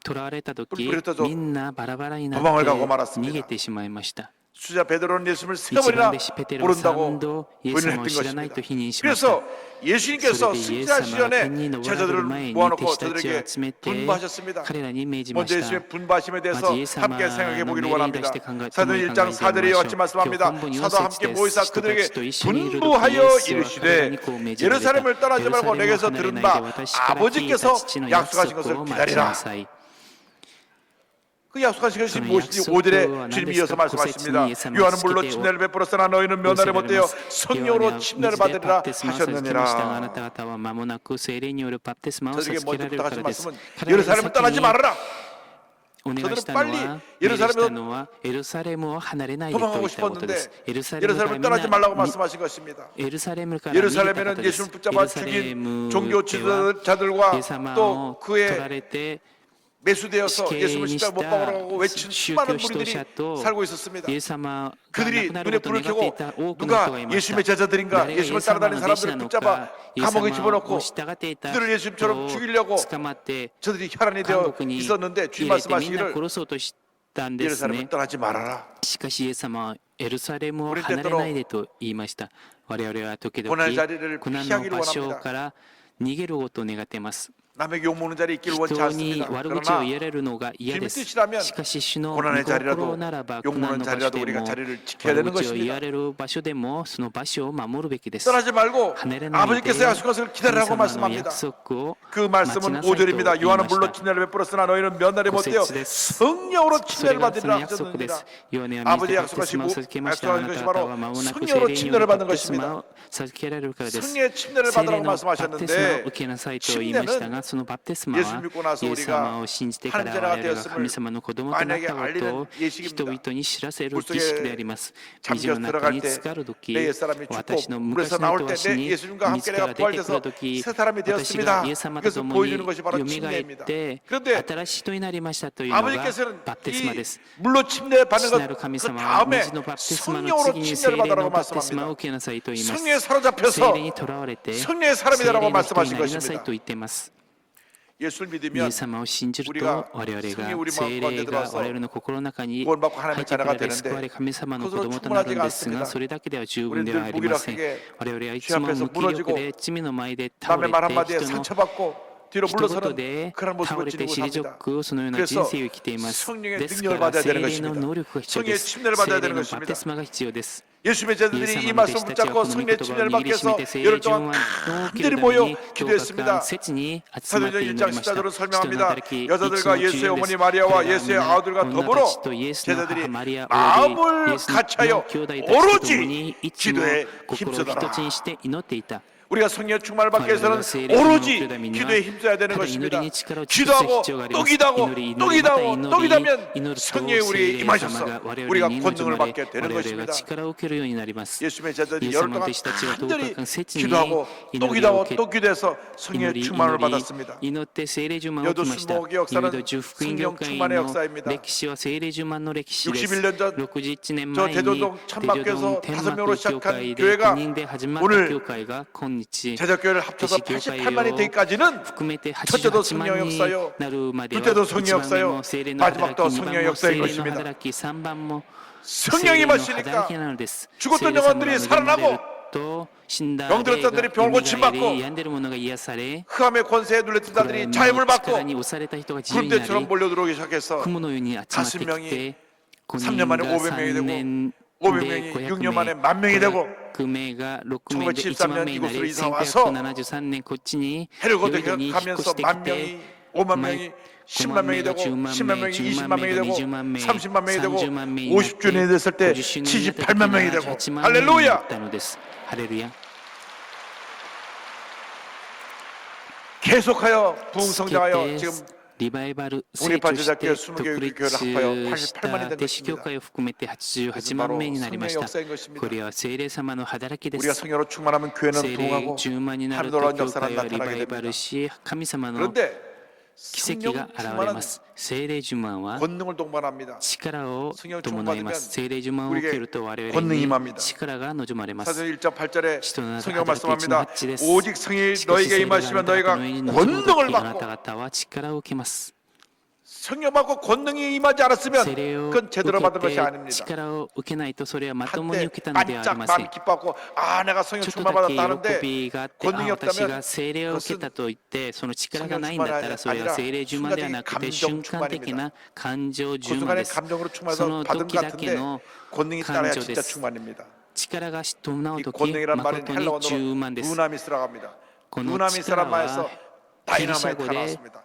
捕らわれた時 불붙어서 みんなバラバラになって 도망을 가고 말았습니다. 逃げてしまいました 수자 베드로는 예수님을 세 一番 번이나 弟子ペテロは3 모른다고 度イエス 부인을 様を 했던 知らない 것입니다. と否認しました 그래서 예수님께서 それでイエス 승자 様は天に 시전에 昇られる 제자들을 前に 모아놓고 弟子たちを 저들에게 集めて 분부하셨습니다. 彼らに命じま 먼저 した 예수님의 분부하심에 ま 대해서 ずイエス様 함께 생각해 の 보기를 命令に 원합니다. 出して考えて 사도 1장 사절이 같이 今日 말씀합니다. 本文4 사도 節 함께 です 모이사 人た 그들에게 ちと一緒にいる時イ 분부하여 エスは彼ら 이르시되 にこう命じられた 예루살렘을 떠나지 말고 エル 내게서 サレムを 들은 離れない 바 で私から聞いた 아버지께서 父の約 약속하신 束 것을 を待ちな 기다리라. さい그 약속하신 것이 무엇인지 5절에 주님이 이어서 말씀하십니다. 요한은 물로 침례를 베풀었으나 너희는 면하려 못하여 성령으로 침례를 받으리라 하셨느니라. 저에게 먼저 부탁하신 말씀은 예루살렘을 떠나지 말아라. 저들은 빨리 예루살렘에서 도망가고 싶었는데 예루살렘을 떠나지 말라고 말씀하신 것입니다. 예루살렘에는 예수를 붙잡아 죽인 종교 지도자들과 또 그의 매수되어서 예수를 십자가 못 박으라고 외친 수많은 무리들이 살고 있었습니다. 그들이 눈에 불을 켜고 누가 예수님의 제자들인가 예수님을 따라다니는 사람들을 붙잡아 감옥에 집어넣고 그들을 예수님처럼 죽이려고 저들이 혈안이 되어 있었는데 주님 말씀하시기를 예루살렘을 떠나지 말아라. 우리 때때로 고난의 자리를 피하기를 원합니다. 남에게 욕먹는 자리에 있기를 원치 않습니다. 그러나 주님의 뜻이라면 고난의 자리라도 욕먹는 자리라도 우리가 자리를 지켜야 되는 것입니다. 떠나지 말고 아버지께서 약속하신 것을 기다리라고 말씀합니다. 그 말씀은 5절입니다. 요한은 물로 침례를 베풀었으나 너희는 면하려 못하여 성령으로 침례를 받으리라 하셨느니라. 아버지의 약속하신 것이 바로 성령으로 침례를 받는 것입니다. 성령의 침례를 받으라고 말씀하셨는데 침례는 예수 믿고 나서 우리가 하나님 자녀가 되었음을 만약에 알리는 예식입니다. 물속에 잠겨 들어갈 때 내 옛사람이 죽고 물에서 나올 때 내 예수님과 함께 내가 부활돼서 새 사람이 되었습니다. 그것을 보여주는 것이 바로 침례입니다. 그런데 아버지께서는 이 물로 침례 받는 것 그 다음에 성령으로 침례를 받으라고 말씀합니다. 성령에 사로잡혀서 성령의 사람이 되라고 말씀하신 것입니다. 예수를 믿으면 우리가 성령이 우리 마음 가운데 들어와서 구원받고 하나님의 자녀가 되는데 그것으로 충분하지가 않습니다. 우리는 늘 무기력하게 죄 앞에서 무너지고 남의 말 한마디에 상처받고 뒤로 물러서는 그런 모습을 지니고 삽니다. 그래서 성령의 능력을 받아야 되는 것입니다. 성령의 침례를 받아야 되는 것입니다. 예수님의 제자들이 이 말씀을 붙잡고 성령의 침례를 받기 위해서 열흘 동안 간절히 모여 기도했습니다. 사도행전 1장 14절은 설명합니다. 여자들과 예수의 어머니 마리아와 예수의 아들과 더불어 제자들이 마음을 같이하여 오로지 기도에 힘쓰더라. 우리가 성령 충만을 받기 위해서는 오로지 기도에 힘써야 되는 것입니다. 기도하고 또 기도하고 또 기도하고 또 기도하면 성령이 우리에 임하셔서 우리가 권능을 받게 되는 것입니다. 예수님의 제자들이 열흘 동안 간절히 기도하고 또 기도하고 또 기도해서 성령의 충만을 받았습니다. 여도순목의 역사는 성령 충만의 역사입니다. 61년 전 저 대도동 천막교에서 5명으로 시작한 교회가 오늘 제자교회를 합쳐서 88만이 되기까지는 첫째도 성령 역사요, 둘째도 성령 역사요, 마지막도 성령 역사인 것입니다. 성령이 마시니까 죽었던 영혼들이 살아나고 병들었던 자들이 병을 고침받고 흑암의 권세에 눌렸던 자들이 자유를 받고 구름대처럼 몰려들어오기 시작해서 50명이 3년 만에 500명이 되고 500명이 6년 만에 10,000명이 되고 1973년 이곳으로 이사 와서 헤르고드 가면서 10,000명이 50,000명이 10만 명이 되고 10만 명이 20만 명이 되고 30만 명이 되고 50주년이 됐을 때 78만 명이 되고 할렐루야. 계속하여 부흥성장하여 지금 독립한 제자교회 20개 교회를 합하여 88만이 된 것입니다. 그것은 바로 성령의 역사인 것입니다. 우리가 성령으로 충만하면 교회는 부흥하고 하늘 돌아온 역사가 나타나게 됩니다. 그런데 성령 충만은 권능을 동반합니다. 성령 충만하면 우리에게 권능이 임합니다. 사도행 1장 8절에 성경 말씀합니다. 오직 성이 너에게 임하시면 너희가 권능을 받고 성령 받고 권능이 임하지 않았으면 그건 제대로 받은 것이 아닙니다. 한때 반짝만 기뻐하고 내가 성령 충만 받았다 하는데 권능이 없다면 그것은 성령 충만이 아니라 순간적인 감정 충만입니다. 그 순간에 감정으로 충만해서 받은 것 같은데 권능이 따라야 진짜 충만입니다. 이 권능이란 말은 헬라어로 누나미스라고 합니다. 누나미스란 말에서 다이나마이트가 나왔습니다.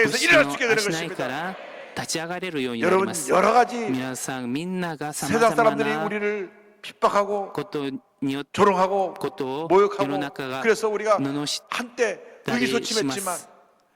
통해서 腰 일어날 の 수 있게 되는 足ないか 것입니다. ら立ち上がれるようになり 여러분 ます。 여러 가지 皆さんみんながさま 세상 ざま 사람들이 な 우리를 핍박하고 ことによって 조롱하고 ことを世の 모욕하고 中が 그래서 우리가 罵っ 한때 たりしま 의기소침했지만 す。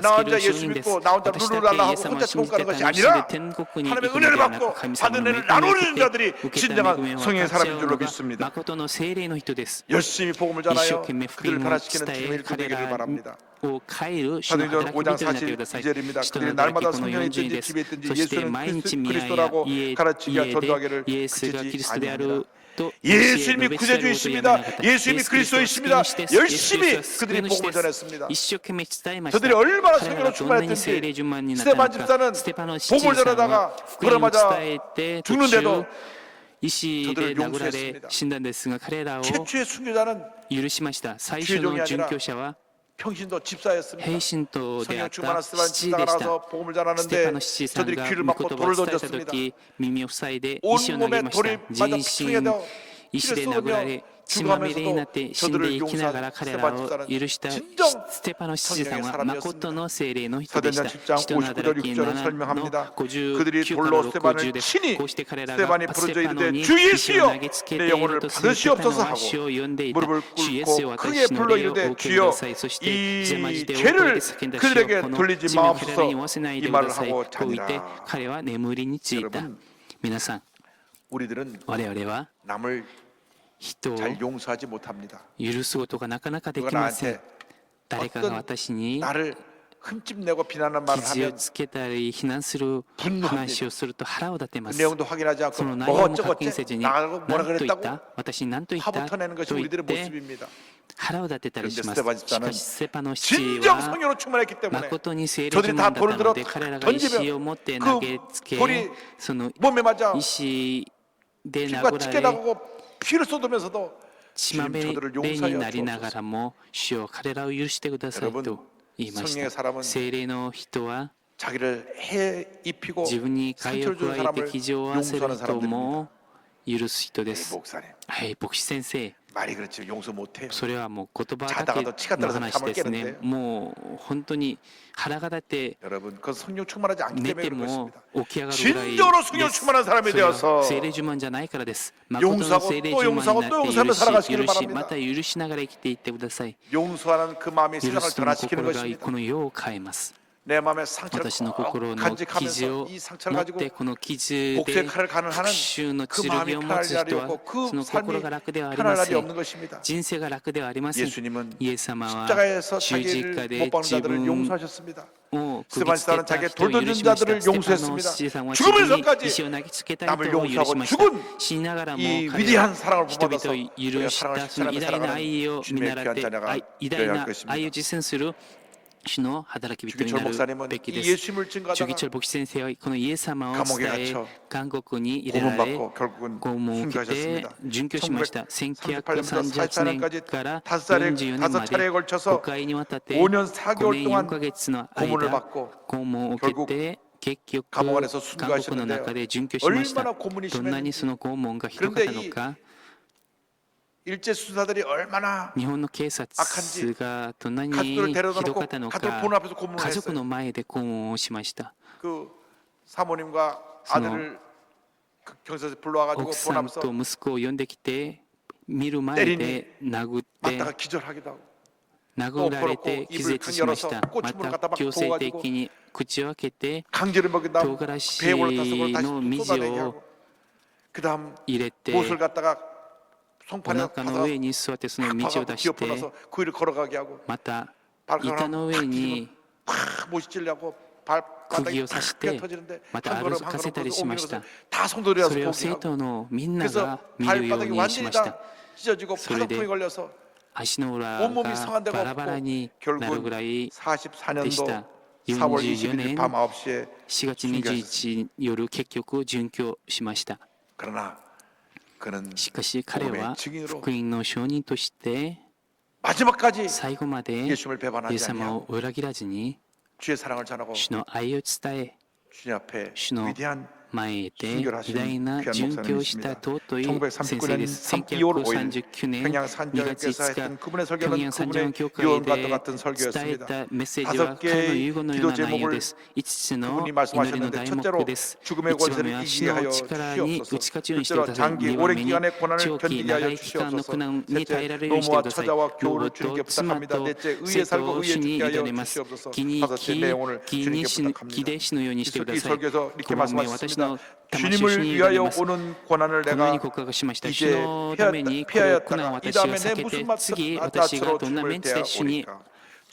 나 혼자 예수 믿고 나 혼자 룰루랄라 하고 혼자 천국 가는 것이 아니라 하나님의 은혜를 받고 받은 은혜를 나누는 자들이 진정한 성령의 사람인 줄로 믿습니다. 열심히 복음을 전하여 그들을 변화시키는 주님의 일꾼 되기를 바랍니다. 사도행전 5장 42절입니다. 그들이 날마다 성령에 있든지 집에 있든지 예수는 그리스도라고 가르치기와 전도하기를 그치지 아니합니다. 예수님이 구세주이십니다. 예수님이 그리스도이십니다. 열심히 그들이 복음을 전했습니다. 저들이 얼마나 성령으로 충만했던지 스테반 집사는 복음을 전하다가 그러마자 죽는데도 저들을 용서했습니다. 최초의 순교자는 最初の殉教者は 평신도 집사였습니다. 平信徒であ 성령 った 충만한 스테반 父 집사가 でした 나와서 복음을 ステパ 전하는데 の父さん 저들이 が 귀를 御 막고 言葉 돌을 を伝えた 던졌습니다. 時耳を塞いで石を投げ 온몸에 ました 돌이 全 맞아 身 피가 石で殴られ血まみれになって死んで生きながら彼らを許したステパの父さんは誠の聖霊の人でした使徒の働き7の59から60でこうして彼らがステパノに石を投げつけているとするステパノは主を呼んでいた主イエスよ私の霊をお受けくださいそしてひざまじて大声で叫んだ主よこの罪を彼らに負わせないでくださいこう言って彼は眠りについた皆さん 우리들은 我々は 남을 人を 잘 용서하지 못합니다. 許すことがなかなかで 누가 きません 나한테 誰かが私に 나를 흠집 내고 비난하는 말을 傷を 하면 つけたり非難する話をすると腹を立てま 그 す 내용도 확인하지 そ 않고 の内 뭐 容も確認せ 어쩌고저쩌고 ずに 나하고 何 뭐라 と言っ 그랬다고 た私に何と言った 화부터 내는 것이 と言っ 우리들의 て 모습입니다. 腹を立てたりしま 그런데 す 스테반 しか 집사는 しステパの父 진정 は 성령으로 충만했기 때문에 誠に聖霊 저들이 充 다 満だった 돌을 の 들어 で彼らが石を持って投げつけ 돌이 その 몸에 맞아 石で 피가 殴 찢게 られ 나고 피를 쏟으면서도 血まみ 주님 저들을 れになり 용서하여 ながらも主よ彼らを許してくださいと言いまし 성령의 た 사람은 聖霊の人は 자기를 해 입히고 自分に害を 상처를 준 加えて 사람을 傷を負わせる 용서하는 人 사람들입니다. も許す人で 이 す。 목사님 はい、牧師先生、 말이 그렇지 용서 못해요. それはもう言葉だ 자다가도 け 치가 の 떨어서 話 잠을 です 깨는데 ね。もう本当に腹が立って 여러분 그 성령 충만하지 않기 寝 때문에 て 그런 も 것입니다. 起き上がるぐらい 진정으로 성령 です 충만한 사람이 それは 되어서 聖霊呪文じゃないからです。誠の 용서하고 聖霊 또 呪文に 용서하고 なっ 또 て 용서하며 許し、 살아가시기를 許し、 바랍니다. また許しながら生きていってください。 용서하는 그 마음이 許 세상을 すとの 변화시키는 心が 것입니다. この世を変えます。 내 마음의 상처를 私の 꼭 心の傷 간직하면서 を 이 상처를 持っ 가지고 てこの傷 복수의 で 칼을 가는 復 한은 讐の 그 剣 마음이 を持 편할 つ 날이 人は 없고 そ 그 の心 삶이 が楽ではあり 편할 ま 날이 せん 없는 것입니다. 人生が楽ではありません 예수님은 イエス様は 십자가에서 十字 자기를 架で 못 박는 自 자들을 分 용서하셨습니다. を 스테반 釘付け 집사는 た 자기의 人を 돌 許 던진 しました 자들을 ステパノ 용서했습니다. 父さんは自分に 죽으면서까지 石を投げつけた 남을 人を許し 용서하고 ました 죽은 死にながらも 이 彼は 위대한 사랑을 人 본받아서 々を許したその偉大な愛を見習って偉大な愛を実践する主の働き人にな 주기철 る 목사님은 べきで 이 す 예수님을 主 증거하다가 義철牧師先生はこのイエス様を伝 감옥에 え 갇혀 韓国に入れられ 고문받고 결국은 拷問を受けて 순교하셨습니다. 殉教しました 1938년부터 1938年 44년까지 から 5 44年ま 차례에 で 걸쳐서 5回にわたって 5년 5 4개월 年 동안 4ヶ月の 고문을 間 받고 拷問を受けて結局 감옥 안에서 韓国の 순교하셨는데요. 中で殉教しました 얼마나 고문이 どんなに 심했는지 その拷問がひどかったのか 일제 수사들이 얼마나 日本の警察がどんなに 가족들을 ひ 데려다 どか 놓고 ったの 가족 か 보는 앞에서 고문을 家族 했어요. の前で拷問をしました 그 사모님과 스노. 아들을 그 경찰서 불러와가지고 奥さん 보면서 と息子を呼んできて見る前で殴って 맞다가 기절하기도 하고 殴られて気絶しましたまた強制的に口を開けて 강제로 먹인다. 唐辛子 배에 올라타서 그걸 の 다시 水 쏟아내게 を 하고 그다음 入れて 못을 갖다가 お 송판에 腹の上に座ってその水を出し 기어 て 풀어서 그 위를 걸어가게 하고 また 발가락 板の上に 못이 찔려고 발바닥이釘を刺して 팍 터지는데 また 한 걸음 歩かせたりしました 다 성도들이라서 それを生 포기하고 徒のみんな 그래서 が見るよう 발바닥이 にし 완전히 ました 다 찢어지고 소리대. 파동풍이 걸려서 足の裏 온몸이 상한 が 데가 バラバラ 없고 になる 결국은 ぐらい 44년도 でした 4월 44 21일 年 밤 9시에 4月21日夜結局殉教しました 그러나 그는 しかし彼 복음의 は 증인으로 福音の証人として 마지막까지 最後までイ 예수님을 エ 배반하지 ス様 아니하고 を裏切らずに 주의 사랑을 전하고 主の愛を伝え 주님 앞에 主の 위대한 前へて 순교를 偉 하신 大な 귀한 殉教した 목사님이십니다. 尊い先生です 1939년 1939年 평양 2月 산정교회에서 5 했던 日 그분의 平 설교는 壌三条 그분의 教会 유언과 で 같은 伝え 설교였습니다. たメッセージは 5 彼の 개의 遺言のよう 기도 な内容で 제목을 す5つの 그분이 祈りの 말씀하셨는데 題 첫째로 目です 죽음의 1番 권세를 目は死 이기게 の 하여 力に打ち 주시옵소서. 勝つようにしてく 둘째로 ださい 장기 2番 오랜 目に 기간의 고난을 長期 견디게 長 하여 い期間の 주시옵소서. 苦難に耐え 셋째 られるようにしてく 노무와 ださい 처자와 老 교우를 母 주님께 と妻 부탁합니다. と 넷째 生 의에 徒 살고 を 의에 主に 죽게 委 하여 ねます 주시옵소서. 義に 다섯째 生 내 영혼을 き義に 주님께 死義 부탁합니다. で死ぬようにしてくだ 이 さい 설교에서 이렇게 5番目私 말씀하셨습니다. の魂を主 주님을 に委ね 위하여 ます 오는 고난을 このように 내가 告白しました主 이제 のためにこの苦難を 피하였다가 이 私が 다음에 내 避け 무슨 て 맛 次私が 낯으로 どんなメ 주님을 ンツで主に 대하오리까.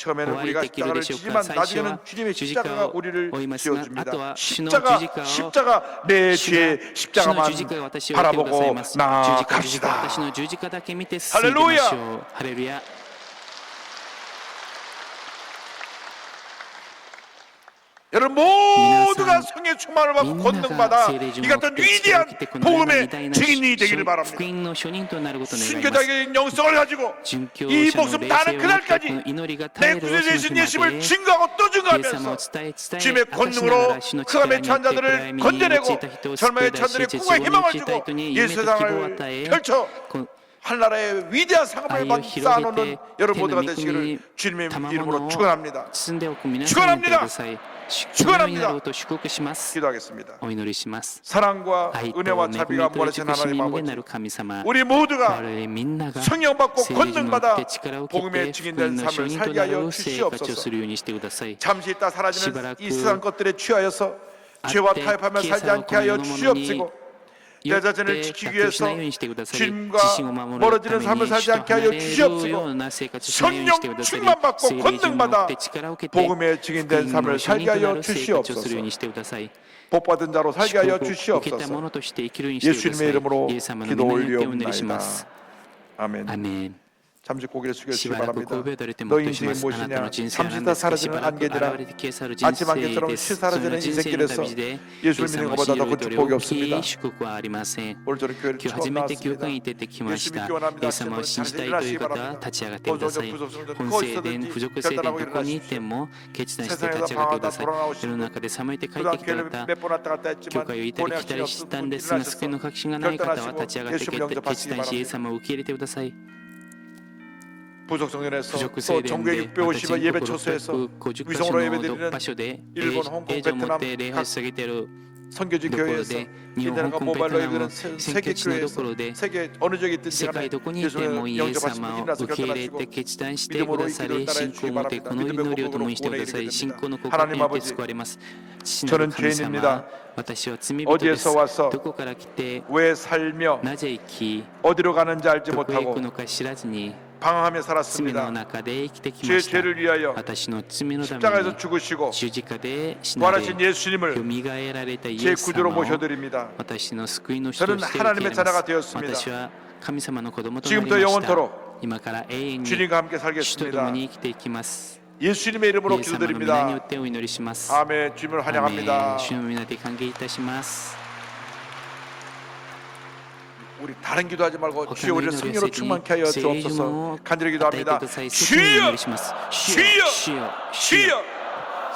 처음에는 お会い 우리가 できるで 십자가를 しょうか。 지지만 最初 나중에는 は 주님의 十字架 십자가가 を 우리를 追いますが、あと 지어줍니다. は主の十字架を 십자가 내 主 뒤에 が主の 십자가만 十字架が私を置いてください 바라보고 ます。十字架、十字架、 나아갑시다. 私の十字架だけ見て進んでみましょう。ハレルヤ。 여러분 모두가 성의 충만을 받고 권능받아 이 같은 위대한 복음의 증인이 되기를 바랍니다. 福音の証人となることを願います。 순교자의 영성을 가지고 殉教 이 者の 목숨 霊 다하는 性を持って 그날까지 祈りが 내 絶える 구주 その 되신 日ま 예수님을 で 증거하고 또 イエス様 증거하면서 を伝え 주님의 証しなが 권능으로 ら主の 그 암의 力によって 찬자들을 暗闇に 건져내고 陥った人を 젊은 救い出し 찬들의 絶 꿈과 望に 희망을 陥った 주고 人に 이 夢と希望を 세상을 与え 펼쳐 한나라의 위대한 상업을 아이를 쌓아놓는広げて 여러분 모두가 天の御国 되시기를 に 주님의 賜物 이름으로 を 축원합니다. 包んでおく皆さんに見てください。このようになることを祝福します。 기도하겠습니다. お祈りします。 사랑과 愛と 은혜와 恵み 자비가 と 몰아친 慈しみ 하나님 無限な 아버지 る神様。 우리 모두가 我々みんなが 성령 받고 聖霊に 권능 よっ 받아 て力を受け 복음의 て 증인 福音 된 の証 삶을 人と 살게 な 하여 る生活を 주시옵소서. するようにしてください。 잠시 있다 사라지는 시바라크 이 세상 것들에 취하여서 죄와 아때 타협하며 살지 기회사와 않게 하여 공유의 주시옵시고 내 자신을 지키기 위해서 주님과 멀어지는 삶을 살지 않게 하여 주시옵시고 성령 충만 받고 권능 받아 복음의 증인된 삶을 살게 하여 주시옵소서. 복 받은 자로 살게 하여 주시옵소서. 예수님의 이름으로 기도 올리옵나이다. 아멘. 아멘. 잠시 고개를 숙여주시기 しばらく 바랍니다. 神戸をどれても 너 としま 인생이 す。あなた 무엇이냐? の人生は 잠시 何 있다 ですか。し 사라지는 ばらく現 안개들아 れて消え去る人 아침 生 안개처럼 です。 시 その 사라지는 人生 인생 の 길에서 旅で 예수를 イエス 믿는 様を 것보다 知 더 る 큰 より 축복이 大 없습니다. きい祝福はありません。 오늘 저는 교회를 今日 처음 初めて教 나왔습니다. 会に出てきまし 예수 た。 믿기 イエ 원합니다. ス様を信じたいという方は立ち上がってください。 보존적 本 부족성 聖殿、 거기서든지 侮辱聖殿、 결단하고 どこにい 일어나십시오. ても決断して立ち上がってください。世の中で寒いて帰って 그동안 きた 교회를 方、 몇 번 왔다 갔다 教 했지만 会をいたり 본의 来た 확신이 りし 없어서 たんですが、救い 일어나셔서 の確信がない方は 결단하시고 立ち上がって 예수를 영접하시기 決断し、イエス様を受け入れてください。 부족성전에서 侮辱 또 聖殿 전국의 で、また 650의 全 예배 国 초소에서 650カ 위성으로 所の 예배드리는 場所で、 일본, 홍콩, 映像を持って 베트남 礼拝を捧げている 선교지 ところ 교회에서 で、日本、 인터넷과 香港、ベ 모바일로 トナム 예배드리는 宣 세계 教地のとこ 교회에서 ろで、 세계 어느 지역에 있든지 世 간에 界どこにいても 예수를 イエス 영접하시고 様を 일어나서 受け入れ 결단하시고 て決断してく 믿음으로 だ 이 さ 기도를 り、 따라 信 주시기 仰を持ってこ 바랍니다. の 믿음의 祈りを 고백으로 共にしてく 구원의 ださ 길이 い。信 됩니다. 仰の告白 하나님 によって 아버지 救われます。父なる 저는 神様、 죄인입니다. 私は罪人です。 어디에서 와서 どこから来て、 왜 살며 なぜ生き、 어디로 가는지 알지 どこへ行 못하고 くのか知らずに、 방황하며 罪の 살았습니다. 中で生きてき 제 ました。 죄를 위하여 私の罪のため 십자가에서 に 죽으시고 十字架で死なれ、 부활하신 예수님을 よみがえられたイ 제 エス 구주로 様を 모셔드립니다. 私の救いの人と 저는 して受け入れ 하나님의 ま 자녀가 す。 되었습니다. 私は神様の子供となりま 지금부터 した。 영원토록 今から永遠に 주님과 함께 主と共 살겠습니다. に生きていきます。 예수님의 イ 이름으로 エス様の皆によ 기도드립니다. ってお祈りします。 아멘. 주님을 アーメン 환영합니다. 主の皆で歓迎いたします。 우리 다른 기도하지 말고 他 주여 の 우리를 祈りを 성령으로 せずに 충만케 하여 聖霊 주옵소서. の 간절히 与えて 기도합니다. ください。切にお 주여 祈りします。主 주여 よ、主よ、主よ。 주여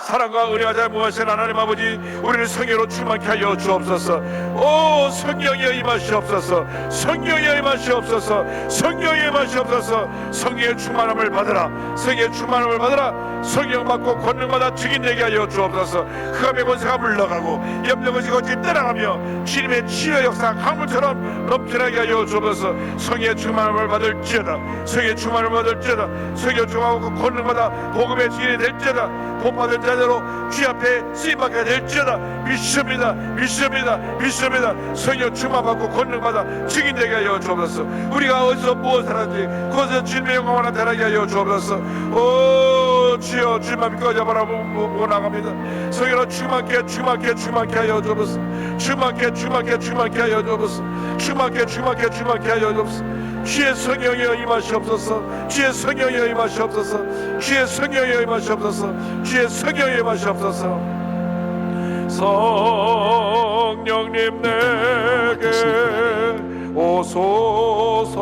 사랑과 은혜와 잘 무하신 하나님 아버지 우리를 성령으로 충만케 하여 주옵소서. 오 성령이여 임하시옵소서. 성령이여 임하시옵소서. 성령이여 임하시옵소서. 성령의 충만함을 받으라. 성령의 충만함을 받으라. 성령 받고 권능 받아 증인되게 하여 주옵소서. 흑암의 권세가 물러가고 염려 권세가 어찌 떠나가며 주님의 치유 역사 강물처럼 넘쳐나게 하여 주옵소서. 성령의 충만함을 받을지어다. 성령의 충만함을 받을지어다. 성령의 충만함을 받고 권능 받아 복음의 증인이 될지어다. 복 받을 자대로 주 앞에 쓰임받게 될지어다. 믿습니다. 믿습니다. 믿습니다. 성령 충만받고 권능받아 증인되게 하여 주옵소서. 우리가 어디서 무엇을 하는지 그것에서 주님의 영광을 나타나게 하여 주옵소서. 오 주여 주님만 믿고 바라보고 나갑니다. 성령으로 충만케 충만케 충만케 하여 주옵소서. 충만케 충만케 충만케 하여 주옵소서. 충만케 충만케 충만케 하여 주옵소서. 주의 성령이여 임하시옵소서. 주의 성령이여 임하시옵소서. 주의 성령이여 임하시옵소서. 주의 성령이여 임하시옵소서. 성령님 내게 오소서.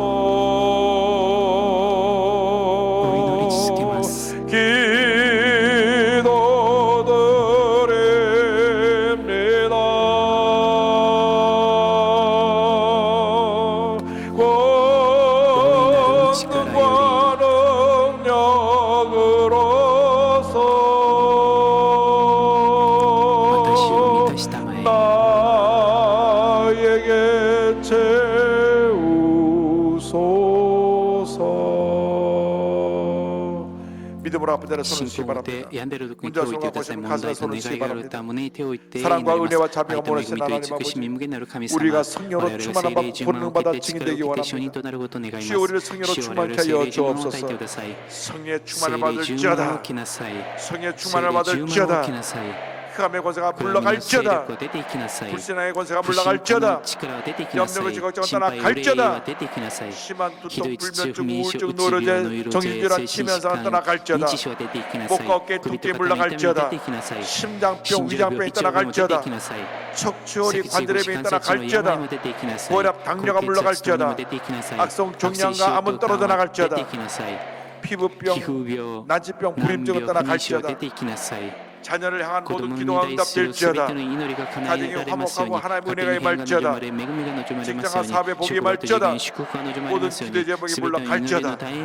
믿음으로 아픈 자를 손을 信 주시기 仰を持って 바랍니다. 病んでいる時に手を置いてください。問題と願いがあるために手を置いて祈り 사랑과 ます。 은혜와 자비가 愛と恵 몰아치는 みと 하나님 慈しみ 아버지, 無限なる神様、 우리가 我 성령으로 々が聖 충만한 霊順番を受けて 본능받아 力を 증인되기 受けて証人 원합니다. となることを願います。 주여 우리를 성령으로 主よ我々 충만케 を聖 하여 霊順番を与えて 주옵소서. ください。 성령의 聖 충만을 霊順番を 받을지어다. 受けなさい。 성령의 聖 충만을 霊順番を受け 받을지어다. なさい。 흑암의 권세가 暗闇の勢 물러갈지어다. 力を出ていきなさい。 불신앙의 권세가 不信仰の 물러갈지어다. 力を出ていきなさい。 염려의 걱정은 心配憂いは 떠나갈지어다. 出ていきなさい。 심한 ひど 두통, い頭痛、不 불면증, 眠症、 우울증, うつ病、ノイ 노로제, ロゼ、 정신질환, 精神疾 치매상은 患、 떠나갈지어다. 認知症は出ていきなさい。 목과 어깨 首と 두께 肩の痛みは出 물러갈지어다. ていきなさい。 심장병, 心臓病、 위장병이 胃腸病も出てい 떠나갈지어다. きなさい。 척추혈이 脊椎 관절염이 関節症の病 떠나갈지어다. も出ていきなさい。 고혈압, 당뇨가 高血圧等にも 물러갈지어다. 出ていきなさい。 악성 悪性 종양과 腫瘍 암은 と 떨어져 がんは出て 나갈지어다. いきなさい。 피부병, 皮膚病、 난치병, 難 불임증은 病、不妊症は 떠나갈지어다. 出ていきなさい。 자녀를 향한 子 모든 供に 기도가 対するすべ 응답될지어다. ての祈りが叶えられますように、 가정이 家庭に 화목하고 平安が 하나님의 望まれ、恵みが望まれますよう 직장과 に、 사업에 복이 職場と従 말지어다. 業員祝福が望まれますよう 모든 に、 기도의 す 제목이 べての祈りの 물러갈지어다. 題目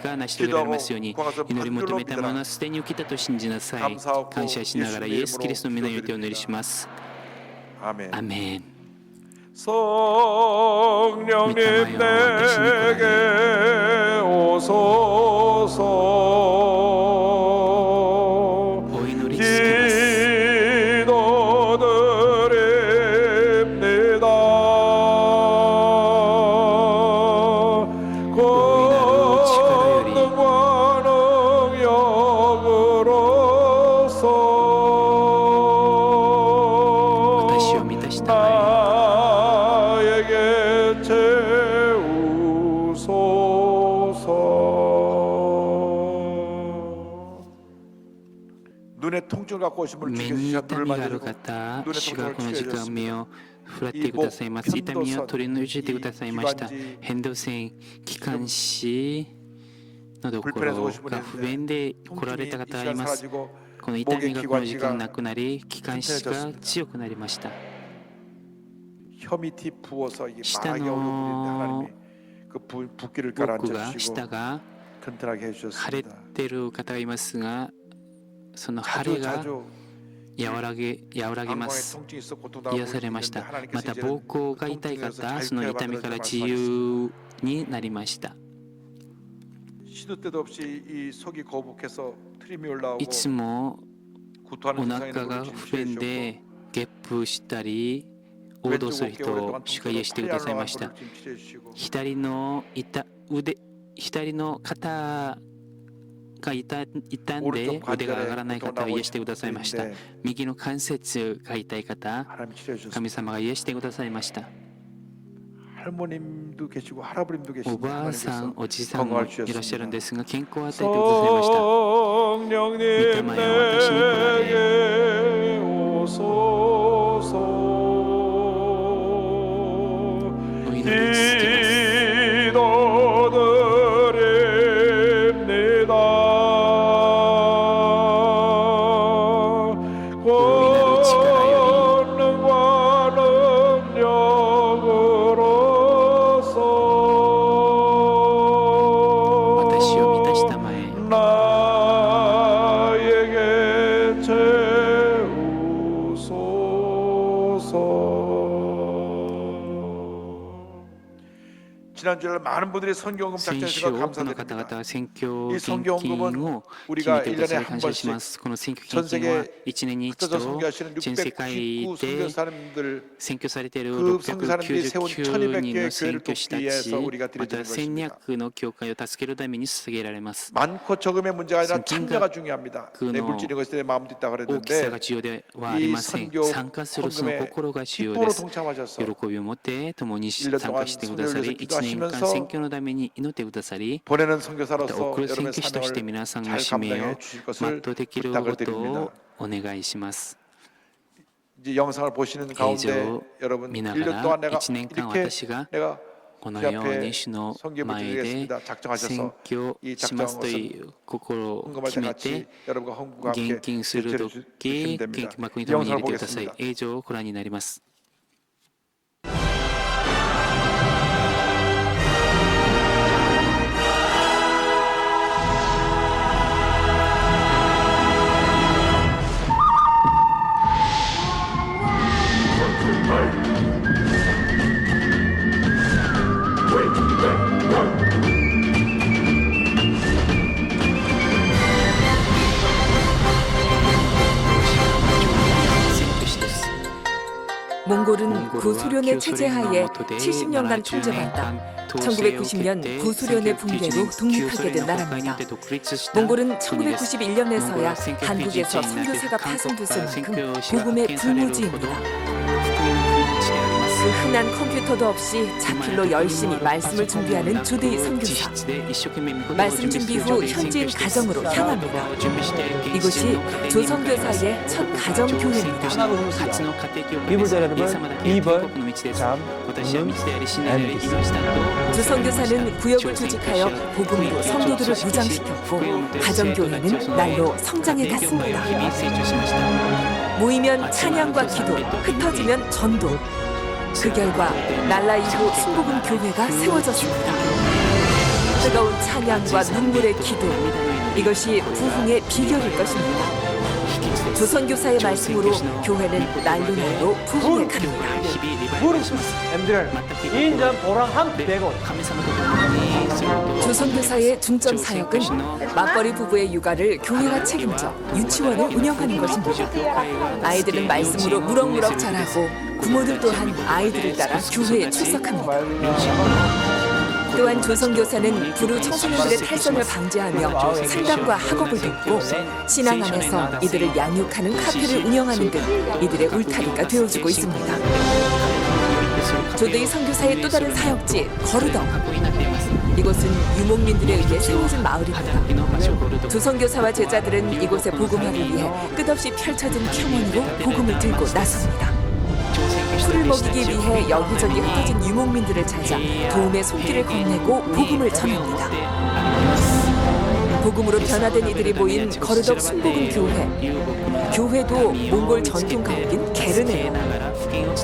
が成し遂げられますように、 기도하고 祈り求めたもの 믿어라. はすでに受けたと信じなさい。 감사하고 感謝しながら、イエス・キリストの皆によってお祈りします。 아멘. アメン。 성령님 내게 오소서. お祈り続けます。 기도드립니다. 권능과 능력으로서 私を満たしたまえ、 나에게 채우소서. 눈에 통증을 갖고 오신 분 目 주께 に 주셔 痛 눈을 みがある 만지고 方、 눈의 主がこの時間 통증을 目を触れてくださいます。痛みを取り除いてくださいました。変動線、気管支のところが不便で来られた方がいます。この痛みがこの時間なくなり、気管支が強くなりました。 혀 밑이 부어서 이게 下 말하기 어려운 분인데 の 하나님이 그 붓기를 奥 가라앉혀 が 주시고 下が 튼튼하게 腫れ 해주셨습니다. ている方がいますが、その腫 자주 れが 자주 和らげま 안광에 す。 통증이 있어 고통당하고 癒されまし 있는데 た。ま 하나님께서 た 이제는 膀胱が痛い 통증에서 方、その 자유케 痛みから 해달라고 自 말씀하셨습니다. 由になりました。 시도 때도 없이 이 속이 거북해서 트림이 올라오고 いつも 구토하는 お 증상이 腹 있는 が 분을 不便 치료해 でゲップしたり応答する人を主が癒してくださいました。左の左の肩が痛んで腕が上がらない方を癒してくださいました。右の関節が痛い方、 하나님 치료해 神 주셨습니다. 様が癒してくださいました。 할머님도 계시고 할아버님도 お 계시고 ばあさん、 하나님께서 おじさんも 건강을 いらっしゃるんで 주셨습니다. すが、健康を与えてくださいました。 성령님 내게 오소서. お祈り続けます。 기도드립니다. 권능과 능력으로서 私を満たしたまえ、 나에게 채우소서. 지난주에 많은 분들이 성경금 先週 작정해주셔서 多くの方々 감사드립니다. は選挙 이 献金 성경금은 を決 우리가 めてくださ 1년에 り 한 感謝しま 번씩 す。この選挙 전 献金は 세계 1年に一 흩어져 度 선교하시는 全世界 699 で 선교사님들 選挙されている 그 선교사님들이 세운 699人の 1200개의 選 교회를 挙師た 돕기 ち 위해서 우리가 また 드리는 것입니다. 1200の教会を助けるために捧げられます。 많고 적음의 문제가 아니라 성경과 참여가 중요합니다. 그 내 물질인 것에 내 마음도 있다 大きさ 그랬는데 が重要ではありません。 이 参加するその 헌금에 心が重要で 기쁨으로 す。 동참하셔서 喜びを持って共に 1년 参 동안 加してくださり、 성도를 1年間 기도하시면서 選挙のために祈ってくださり、 보내는 また 선교사로서 送る選 여러분의 挙師として 사명을 皆さんの 잘 使命を 감당해 주실 것을 全うできる 부탁을 ことを 드립니다. お願いします。 이제 영상을 보시는 映 가운데 像を 여러분 見な 1년 が 동안 ら 내가 1年間 이렇게 私が 내가 この 그 よう 앞에 に主の 성경을 前で 드리겠습니다. 選 작정하셔서 挙 이 しますと 작정한 いう心を 헌금할 決 때 め 같이 て 여러분과 헌금과 함께 献金する 제출해 と 주시면 き献 됩니다. 金箱に共に入 영상을 れてください。 보겠습니다. 映像をご覧になります。 몽골은 구소련의 체제 하에 70년간 통제받다 1990년 구소련의 붕괴로 독립하게 된 나라입니다. 몽골은 1991년에서야 한국에서 선교사가 파송됐을 만큼 복음의 불모지입니다. 그 흔한 컴퓨터도 없이 자필로 열심히 말씀을 준비하는 조대희 선교사. 말씀 준비 후 현지인 가정으로 향합니다. 이곳이 조선교사의 첫 가정교회입니다. 조선교사는 구역을 조직하여 복음으로 성도들을 무장시켰고 가정교회는 날로 성장해 갔습니다. 모이면 찬양과 기도, 흩어지면 전도. 그 결과 날라 이후 순복음 교회가 세워졌습니다. 뜨거운 찬양과 눈물의 기도, 이것이 부흥의 비결일 것입니다. 조선교사의 말씀으로 교회는 날로 부흥해 갑니다. 조선교사의 중점 사역은 맞벌이 부부의 육아를 교회가 책임져 유치원을 운영하는 것입니다. 아이들은 말씀으로 무럭무럭 자라고 부모들 또한 아이들을 따라 교회에 출석합니다. 또한 조선교사는 불우 청소년들의 탈선을 방지하며 상담과 학업을 돕고 신앙 안에서 이들을 양육하는 카페를 운영하는 등 이들의 울타리가 되어주고 있습니다. 조대희 선교사의 또 다른 사역지 거르덕. 이곳은 유목민들에 의해 세워진 마을입니다. 조선교사와 제자들은 이곳의 복음화를 위해 끝없이 펼쳐진 평원으로 복음을 들고 나섭니다. 풀을 먹이기 위해 여기저기 흩어진 유목민들을 찾아 도움의 손길을 건네고 복음을 전합니다. 복음으로 변화된 이들이 모인 거르덕 순복음 교회. 교회도 몽골 전통 가옥인 게르네요.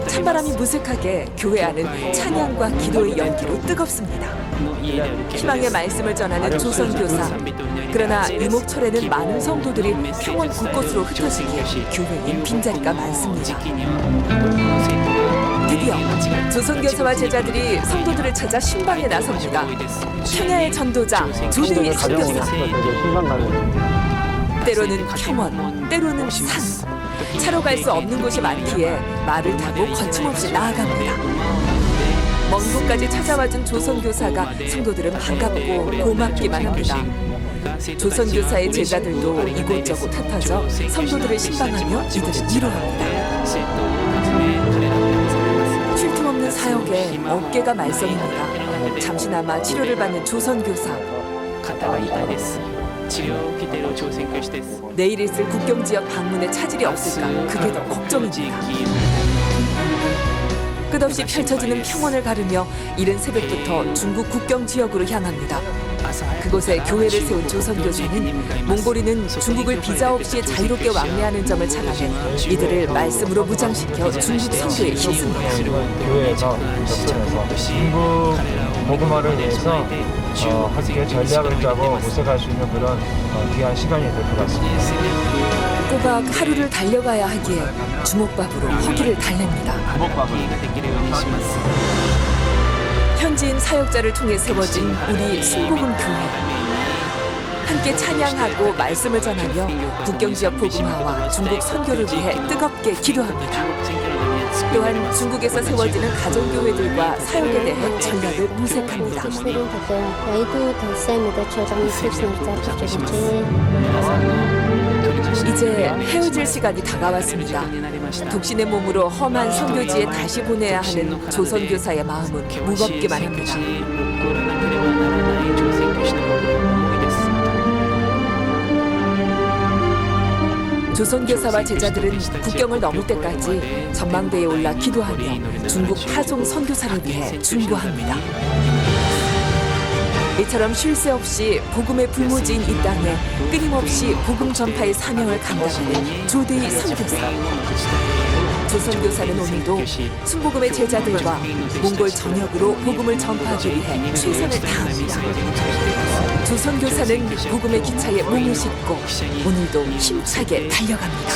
찬바람이 무색하게 교회 안은 찬양과 기도의 연기로 뜨겁습니다. 희망의 말씀을 전하는 조선교사. 그러나 유목철에는 많은 성도들이 평원 곳곳으로 흩어지기에 교회엔 빈자리가 많습니다. 드디어 조선교사와 제자들이 성도들을 찾아 신방에 나섭니다. 평야의 전도자 조대희 선교사. 때로는 평원, 때로는 산. 차로 갈 수 없는 곳이 많기에 말을 타고 거침없이 나아갑니다. 먼 곳까지 찾아와준 조선교사가 성도들은 반갑고 고맙기만 합니다. 조선교사의 제자들도 이곳저곳 흩어져 성도들을 신방하며 이들을 위로합니다. 쉴 틈 없는 사역에 어깨가 말썽입니다. 잠시나마 치료를 받는 조선교사. 내일 있을 국경 지역 방문에 차질이 없을까 그게 더 걱정입니다. 끝없이 펼쳐지는 평원을 가르며 이른 새벽부터 중국 국경 지역으로 향합니다. 그곳에 교회를 세운 조선교사는 몽골인은 중국을 비자 없이 자유롭게 왕래하는 점을 착안해 이들을 말씀으로 무장시켜 중국 선교에 힘씁니다. 교회가 접근해서 중국 복음화를 위해서 함께 전략을 짜고 모색할 수 있는 그런 귀한 시간이 될 것 같습니다. 꼬박 하루를 달려가야 하기에 주먹밥으로 허기를 달랩니다. 현지인 사역자를 통해 세워진 우리 순복음 교회. 함께 찬양하고 말씀을 전하며 국경지역 복음화와 중국 선교를 위해 뜨겁게 기도합니다. 또한 중국에서 세워지는 가정교회들과 사역에 대해 전략을 모색합니다. 이제 헤어질 시간이 다가왔습니다. 독신의 몸으로 험한 선교지에 다시 보내야 하는 조선교사의 마음은 무겁기만 합니다. 조선교사와 제자들은 국경을 넘을 때까지 전망대에 올라 기도하며 중국 파송 선교사를 위해 중보합니다. 이처럼 쉴 새 없이 복음의 불모지인 이 땅에 끊임없이 복음 전파의 사명을 감당하는 조대희 선교사. 조선교사는 오늘도 순복음의 제자들과 몽골 전역으로 복음을 전파하기 위해 최선을 다합니다. 조선교사는 복음의 기차에 몸을 싣고 오늘도 힘차게 달려갑니다.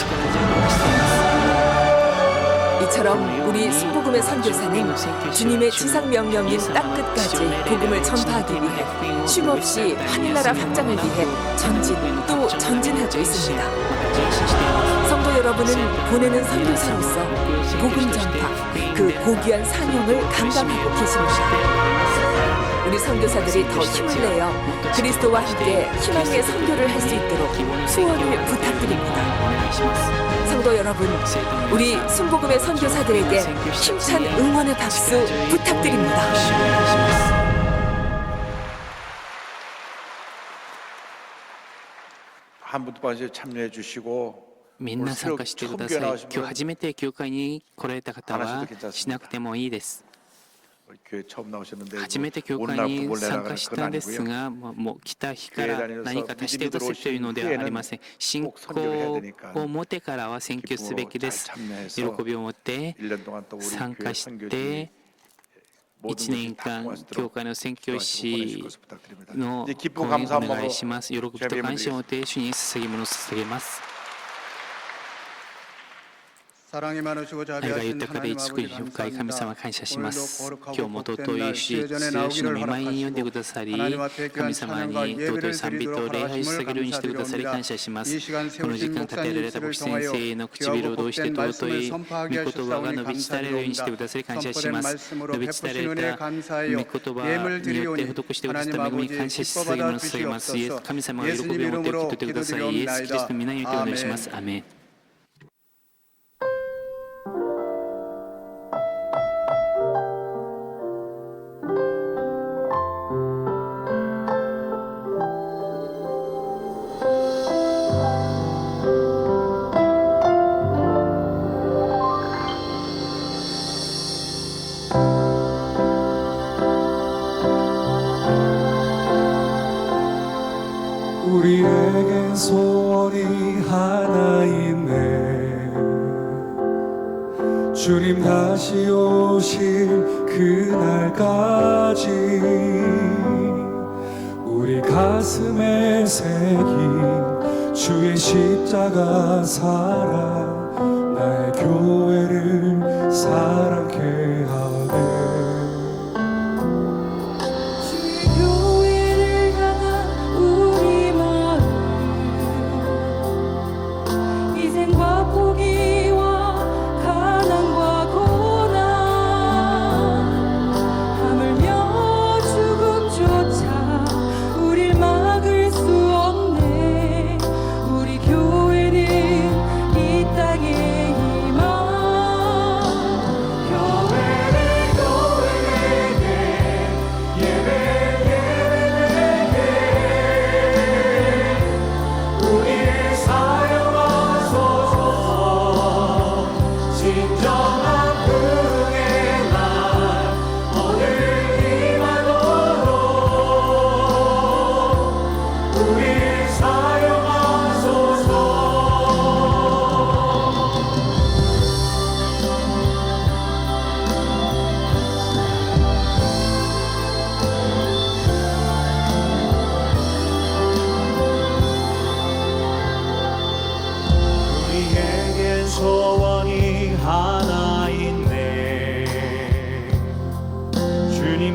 이처럼 우리 순복음의 선교사는 주님의 지상명령인 땅끝까지 복음을 전파하기 위해 쉼없이 하늘나라 확장을 위해 전진 또 전진하고 있습니다. 성도 여러분은 보내는 선교사로서 복음 전파, 그 고귀한 사명을 감당하고 계십니다. 우리 선교사들이 더 힘을 내어 그리스도와 함께 희망의 선교를 할 수 있도록 후원을 부탁드립니다. 성도 여러분, 우리 순복음의 선교사들에게 힘찬 응원의 박수 부탁드립니다. 한 분도 빠져 참여해 주시고 みんな参加してください。今日初めて教会に来られた方はしなくてもいいです。 교회 처음 나오셨는데 初めて教会に参加したんですが、もう来た日から何か足してくださいというのではありません。信仰を持ってからは宣教すべきです。喜びを持って参加して1年間教会の宣教師の講演をお願いします。喜びと感謝を持って主に捧げ物を捧げます。 愛が豊かで慈しみ深い神様感謝します。今日も尊い主の御前に呼んでくださり、神様に尊い賛美と礼拝を捧げるようにしてくださり感謝します。この時間与えられた牧師先生の唇を通して尊い御言葉が述べ伝えられるようにしてくださり感謝します。述べ伝えられた御言葉によって施してくださった恵みに感謝し捧げ物を捧げます。神様が喜びを持って受け取ってください。イエス・キリストの皆によってお願いします。アメン。 우리에겐 소원이 하나 있네. 주님 다시 오실 그날까지 우리 가슴에 새긴 주의 십자가 사랑 나의 교회를 사랑케 하네.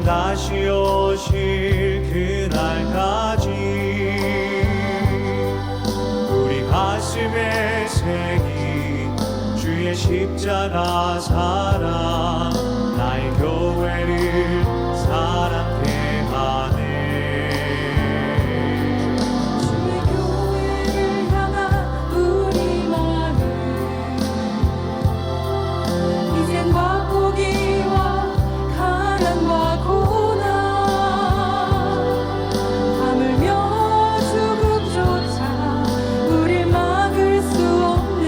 다시 오실 그날까지 우리 가슴에 새긴 주의 십자가 사랑 나의 교회를 사랑케 하네. 주의 교회를 향한 우리 마음 이젠과 포기와 가난과 고난 하물며 죽음조차 우릴 막을 수 없네.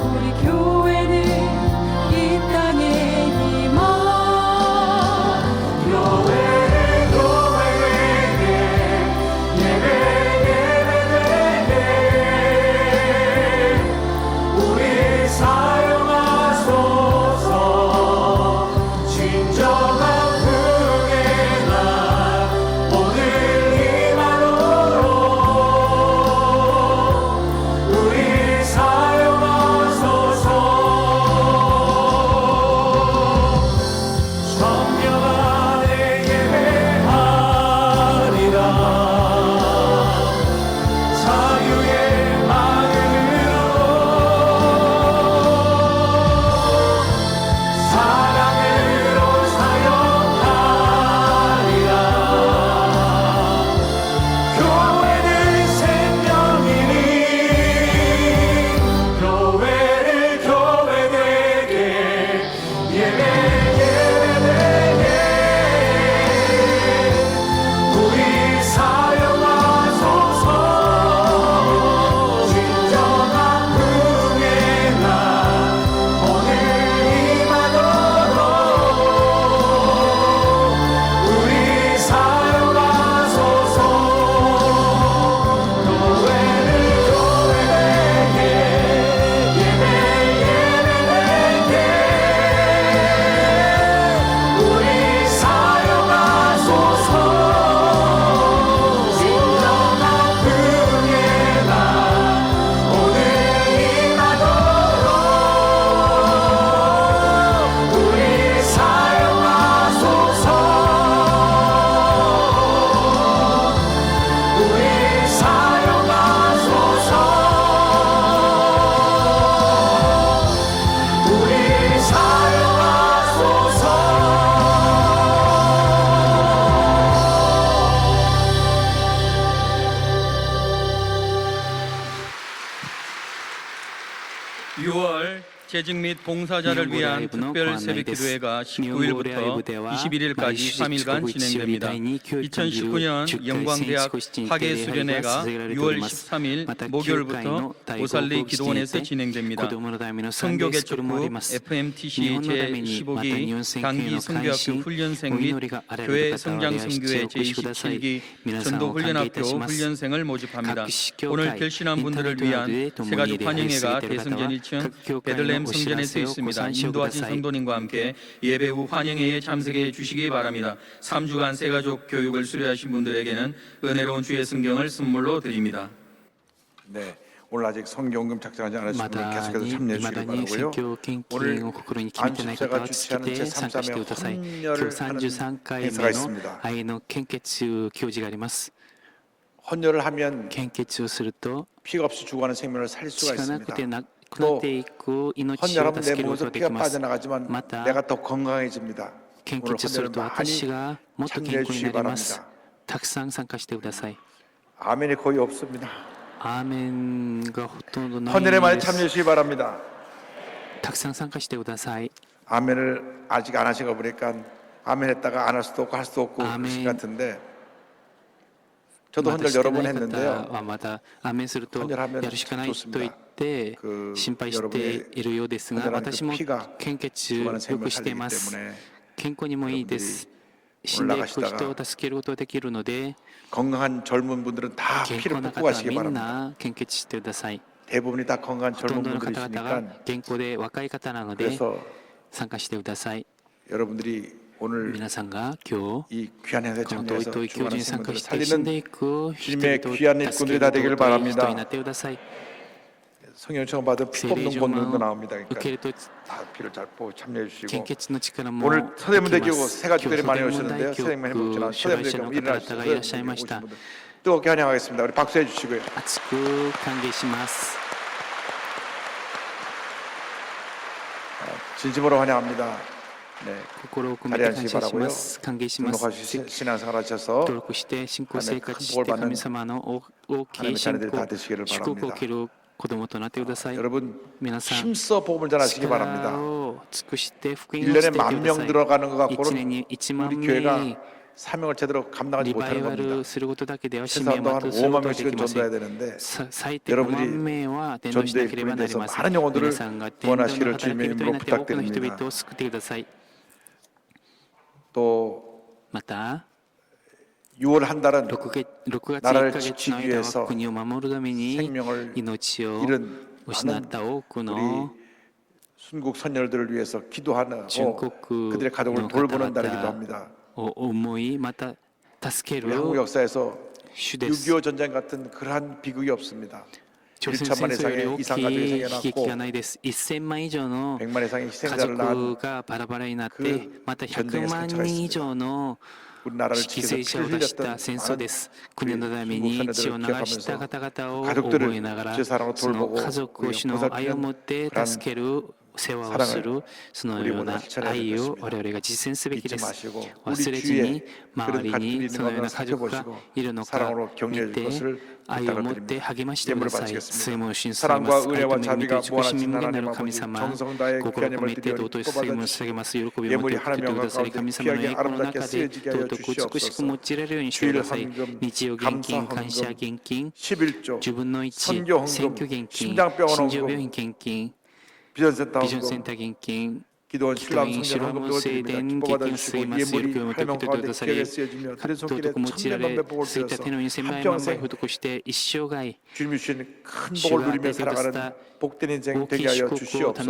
우리 교회는 이 재직 및 봉사자를 위한 특별 새벽기도회가 19일부터 21일까지 3일간 진행됩니다. 2019년 영광대학 학예수련회가 6월 13일 목요일부터 오살리 기도원에서 진행됩니다. 선교 개척 후 FMTC 제15기 강기 선교학교 훈련생 및 교회 성장 선교회 제27기 전도훈련학교 훈련생을 모집합니다. 오늘 결신한 분들을 위한 새가족 환영회가 대성전 1층 베들레헴 성전에서 있습니다. 인도하신 성도님과 함께 예배 후 환영회에 참석해 주시기 바랍니다. 3주간 새가족 교육을 수료하신 분들에게는 은혜로운 주의 성경을 선물로 드립니다. 네, 오늘 아직 성경금 작성하지 않으신 분들 계속해서 참여해 주시기 바라고요. 오늘 안식자가 주최하는 제33회 헌혈하는 행사가 있습니다. 헌혈을 하면 피가 없이 죽어가는 생명을 살릴 수가 있습니다. 또 헌혈하면 내 몸에서 피가 빠져나가지만 내가 더 건강해집니다. 오늘 헌혈을 많이 참여해 주시기 바랍니다. 아멘이 거의 없습니다. 헌혈에 많이 참여해 주시기 바랍니다. 아멘을 아직 안 하시고 보니까 아멘 했다가 안 할 수도 없고 할 수도 없고 그러신 것 같은데 저도 헌혈 여러 번 했는데요. 헌혈하면 좋습니다. 그 여러분의 헌혈하는 그 피가 죽어가는 생명을 살리기 때문에 여러분들이 오늘 나가시다가 건강한 젊은 분들은 다 피를 뽑고 가시기 바랍니다. 대부분이 다 건강한 젊은 분들이시니까 그래서 여러분들이 오늘 이 귀한 행사에 참여해서 죽어가는 생명들을 살리는 주님의 귀한 일꾼들이 다 되기를 바랍니다. 성령 요청 받은 피 뽑는 본능도 나옵니다. 그러니까 다 피를 잘 뽑고 참여해 주시고 오늘 서대문대 교구 새가족들이 많이 오시는데요. 선생님만 해보지만 서대문대 교구 일어나셔서 뜨겁게 환영하겠습니다. 우리 박수해 주시고요. 진심으로 환영합니다. 네, 자리에 앉으시기 바라고요. 등록하셔서 신앙생활 하셔서 하나님의 큰 복을 받는 하나님의 자녀들이 다 되시기를 바랍니다. 여러분 힘써 복음을 전하시기 바랍니다. 1년에 10,000명 들어가는 것 갖고는 우리 교회가 사명을 제대로 감당하지 못하는 겁니다. 최소한도 한 5만 명씩은 전도해야 되는데 여러분들이 전도에 불인해서 많은 영혼들을 구원하시기를 주님의 이름으로 부탁드립니다. 또 6월 한 달은 나라를 지키기 위해서 생명을 잃은 많은 우리 순국 선열들을 위해서 기도하고 그들의 가족을 돌보는 달이기도 합니다. 우리 한국 역사에서 6.25 전쟁 같은 그러한 비극이 없습니다. 1천만 이상의 이상가족이 생겨났고 100만 이상의 희생자를 낳은 그 전쟁의 상처가 있습니다. 우리나라를 지켜서 피를 흘렸던 우리 중국 선녀들을 기억하면서 가족들을 제사랑으로 돌보고 보살피는 그런 사랑을 우리 모두 실천해야 되겠습니다. 잊지 마시고 우리 주위에 그런 가족들이 있는 것을 살펴보시고 사랑으로 격려해 줄 것을 부탁드립니다. 예물을 바치겠습니다. 사랑과 은혜와 자비가 무한하신 하나님 아버지 정성 다해 귀한 예물 드리오니 뽑아주시고 예물이 하나님 영광 가운데 귀하게 아름답게 쓰여지게 하여 주시옵소서. 주일 헌금, 감사 헌금, 11조, 선교 헌금, 심장병원 헌금, 비전센터 헌금, 기도원 신랑 성전 헌금 등을 드립니다. 기뻐받아주시고 예물이 하나님 가운데 귀하게 쓰여지며 그런 손길에 천년만배 복을 주셔서 한평생 주님이 주시는 큰 복을 누리며 살아가는 복된 인생 되게 하여 주시옵소서.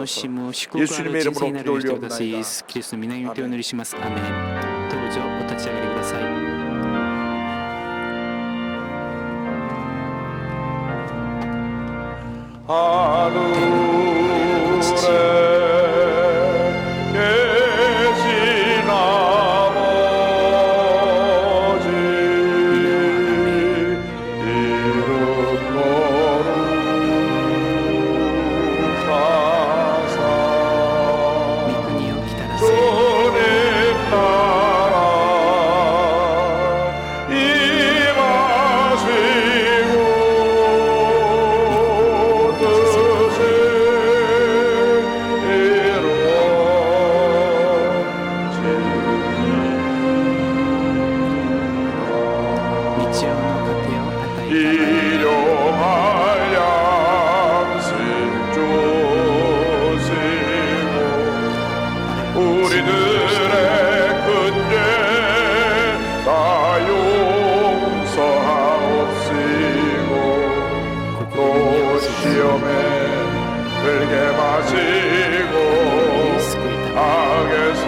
예수님의 이름으로 기도 올려옵나이다. 아멘. 우리들의 큰죄 다 용서하옵시고 또 시험에 들게 마시고 악에서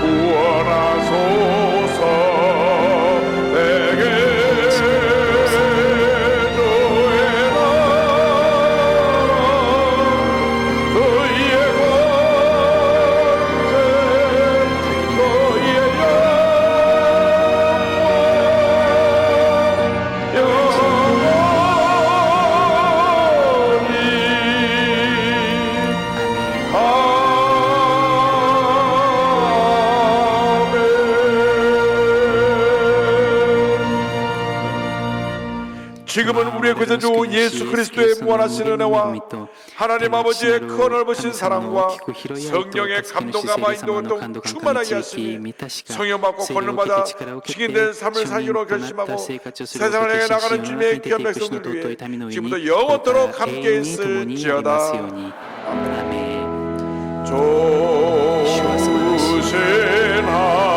구원하소서. 내게 주의 나라 그의 권세 그의 지금은 우리의 구세주 예수 그리스도의 무한하신 은혜와 하나님 아버지의 큰 넓으신 사랑과 성령의 감동과 인도가 충만하게 하시니 성령 받고 권능 받아 증인된 삶을 살기로 결심하고 세상을 향해 나가는 주님의 귀한 백성들 위해 지금부터 영원토록 함께 있을지어다. 좋으신 하나님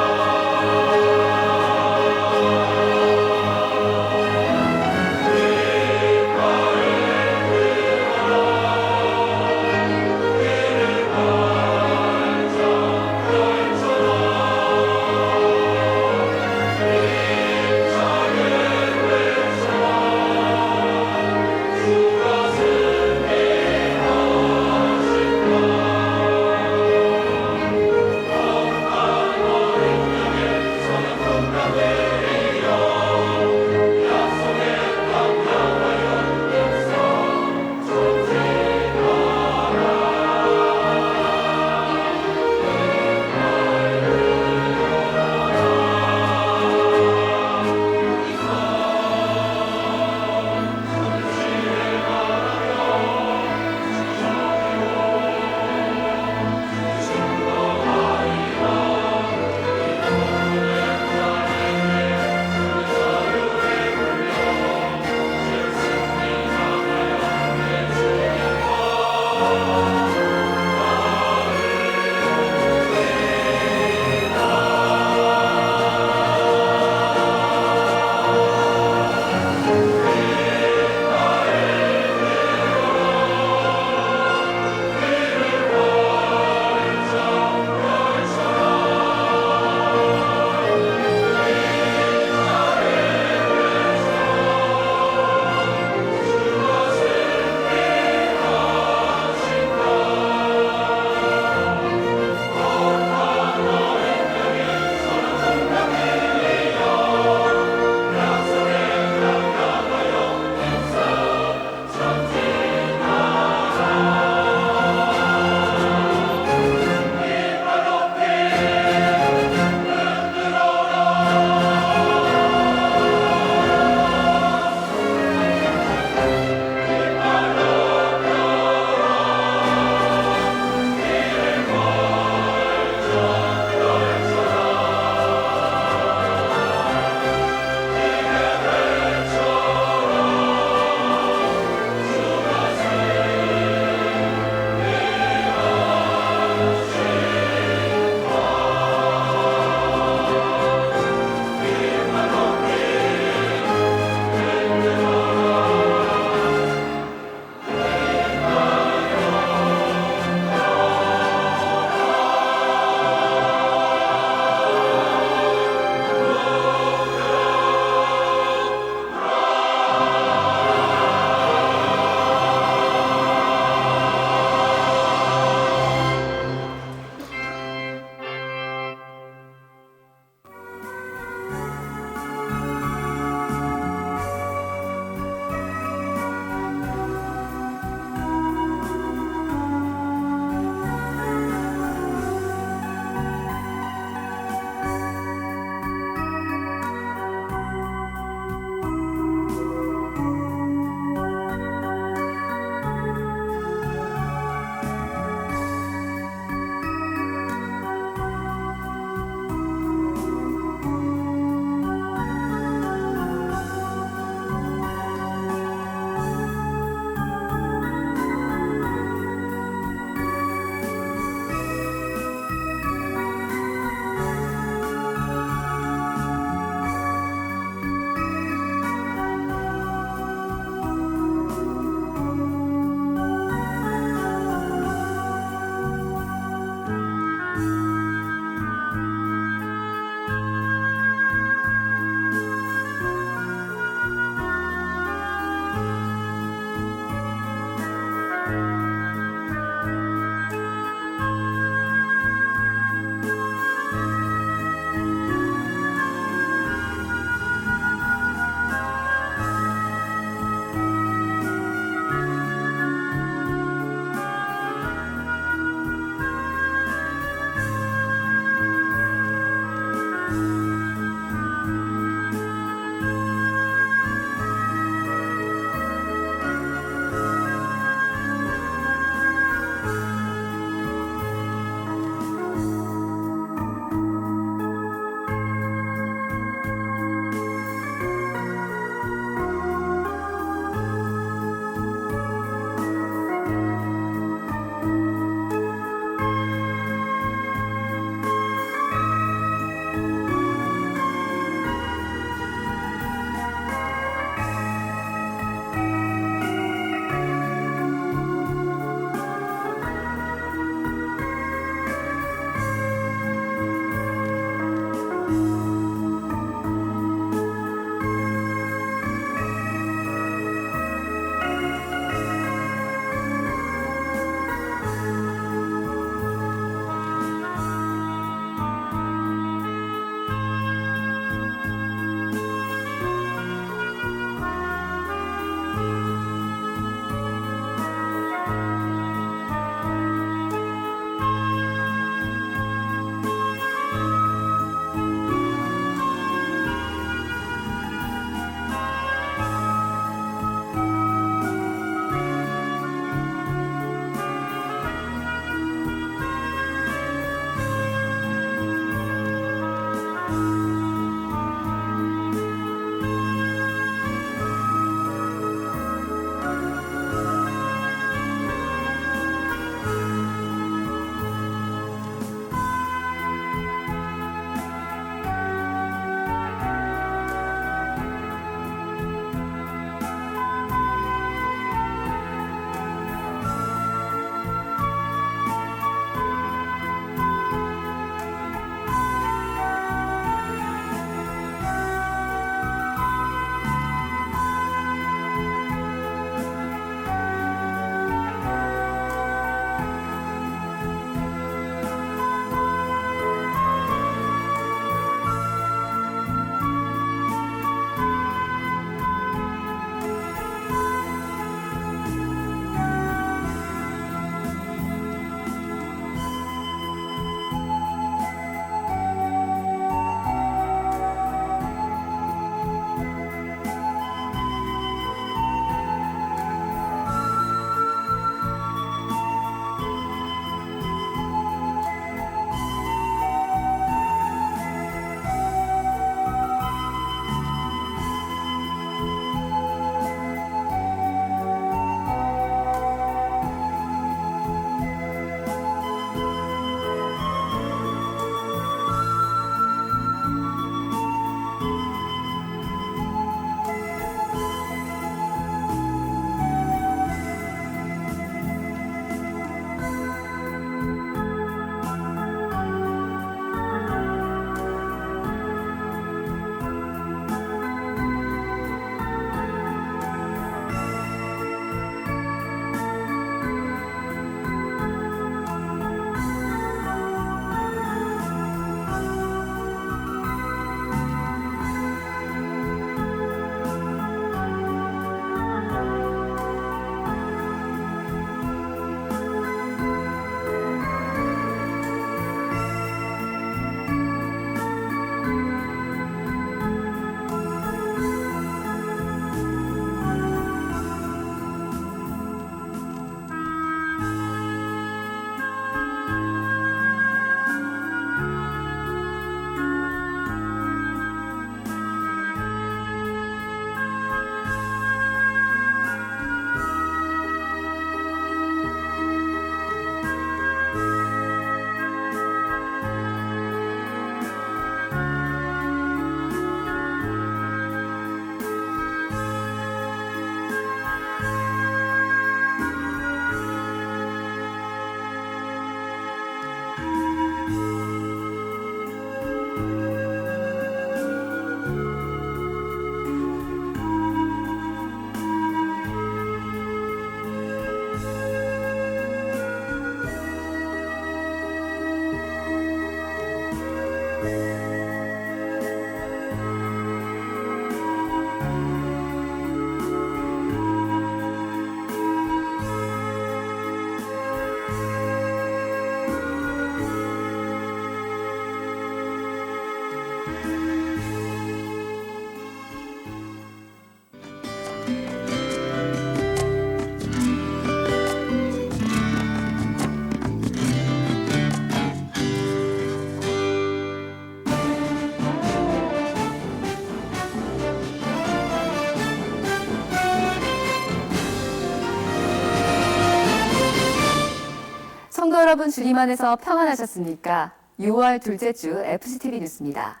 여러분 주님 안에서 평안하셨습니까? 6월 둘째 주 FCTV 뉴스입니다.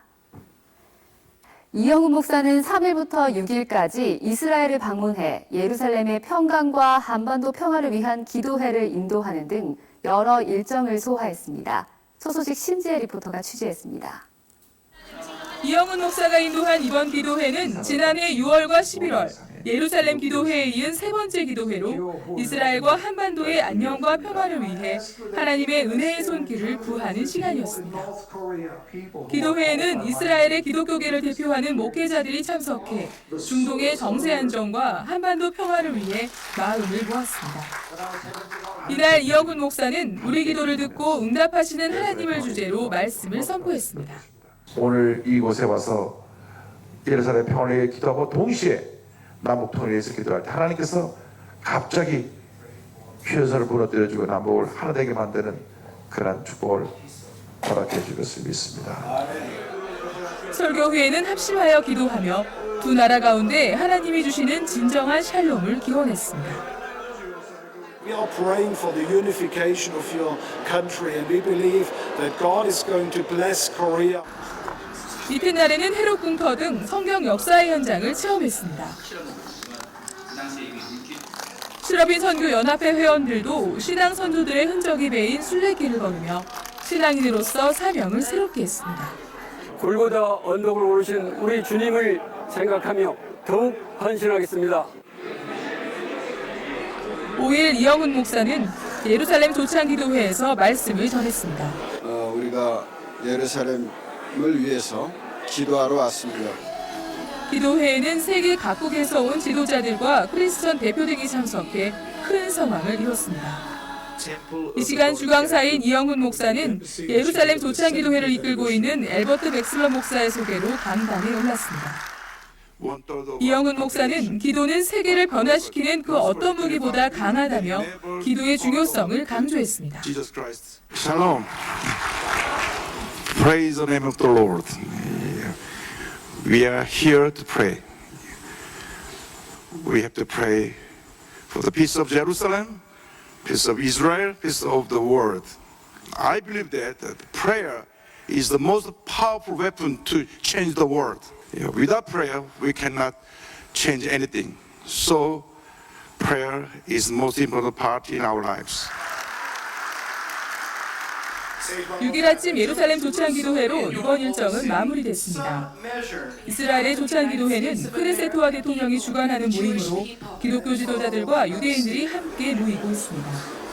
이영훈 목사는 3일부터 6일까지 이스라엘을 방문해 예루살렘의 평강과 한반도 평화를 위한 기도회를 인도하는 등 여러 일정을 소화했습니다. 소소식 신지혜 리포터가 취재했습니다. 이영훈 목사가 인도한 이번 기도회는 지난해 6월과 11월 예루살렘 기도회에 이은 세 번째 기도회로 이스라엘과 한반도의 안녕과 평화를 위해 하나님의 은혜의 손길을 구하는 시간이었습니다. 기도회에는 이스라엘의 기독교계를 대표하는 목회자들이 참석해 중동의 정세 안정과 한반도 평화를 위해 마음을 모았습니다. 이날 이영훈 목사는 우리 기도를 듣고 응답하시는 하나님을 주제로 말씀을 선포했습니다. 오늘 이곳에 와서 예루살렘 평화를 위해 기도하고 동시에 남북 통일을 위해서 기도할 때 하나님께서 갑자기 휴전선을 무너뜨려주고 남북을 하나 되게 만드는 그런 축복을 허락해 줄 것을 믿습니다. 설교회에는 합심하여 기도하며 두 나라 가운데 하나님이 주시는 진정한 샬롬을 기원했습니다. We are praying for the unification of your country and we believe that God is going to bless Korea. 이튿날에는 헤롯궁터 등 성경 역사의 현장을 체험했습니다. 실업인 선교 연합회 회원들도 신앙 선조들의 흔적이 배인 순례길을 걸으며 신앙인으로서 사명을 새롭게 했습니다. 골고다 언덕을 오르신 우리 주님을 생각하며 더욱 헌신하겠습니다. 5일 이영훈 목사는 예루살렘 조창기도회에서 말씀을 전했습니다. 우리가 예루살렘을 위해서 기도하러 왔습니다. 기도회에는 세계 각국에서 온 지도자들과 크리스천 대표 등이 참석해 큰 성황을 이뤘습니다. 이 시간 주강사인 이영훈 목사는 예루살렘 조창기도회를 이끌고 있는 엘버트 백슬러 목사의 소개로 강단에 올랐습니다. 이영훈 목사는 기도는 세계를 변화시키는 그 어떤 무기보다 강하다며 기도의 중요성을 강조했습니다. Shalom. Praise the name of the Lord. We are here to pray. We have to pray for the peace of Jerusalem, peace of Israel, peace of the world. I believe that prayer is the most powerful weapon to change the world. Without prayer, we cannot change anything. So, prayer is the most important part in our lives. 6일 아침 예루살렘 조창기도회로 이번 일정은 마무리됐습니다. 이스라엘의 조창기도회는 크네세토와 대통령이 주관하는 모임으로 기독교 지도자들과 유대인들이 함께 모이고 있습니다.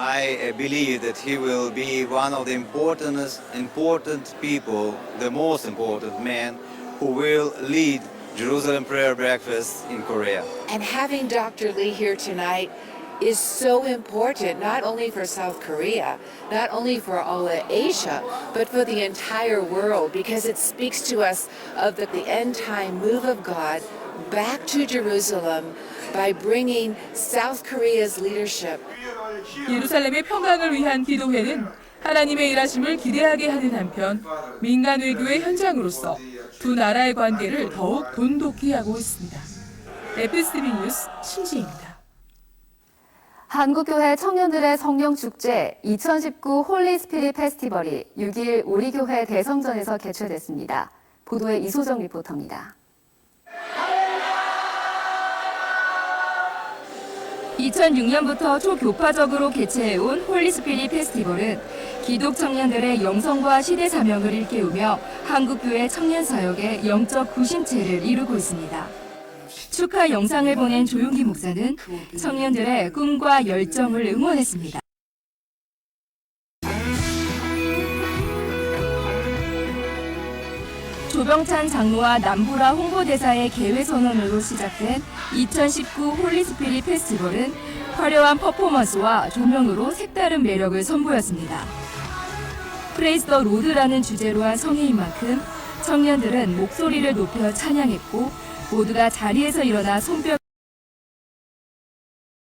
I believe that he will be one of the important people, the most important man who will lead Jerusalem prayer breakfast in Korea. And having Dr. Lee here tonight is so important, not only for South Korea, not only for all of Asia, but for the entire world, because it speaks to us of the end time move of God back to Jerusalem by bringing South Korea's leadership. 예루살렘의 평강을 위한 기도회는 하나님의 일하심을 기대하게 하는 한편 민간 외교의 현장으로서 두 나라의 관계를 더욱 돈독히 하고 있습니다. FCTV 뉴스 신지혜입니다. 한국교회 청년들의 성령축제 2019 홀리 스피릿 페스티벌이 6일 우리 교회 대성전에서 개최됐습니다. 보도에 이소정 리포터입니다. 2006년부터 초교파적으로 개최해온 홀리 스피릿 페스티벌은 기독 청년들의 영성과 시대 사명을 일깨우며 한국교회 청년 사역의 영적 구심체를 이루고 있습니다. 축하 영상을 보낸 조용기 목사는 청년들의 꿈과 열정을 응원했습니다. 조병찬 장로와 남보라 홍보대사의 개회 선언으로 시작된 2019 홀리스피릿 페스티벌은 화려한 퍼포먼스와 조명으로 색다른 매력을 선보였습니다. 프레이즈 더 로드라는 주제로 한 성회인 만큼 청년들은 목소리를 높여 찬양했고 모두가 자리에서 일어나 손뼉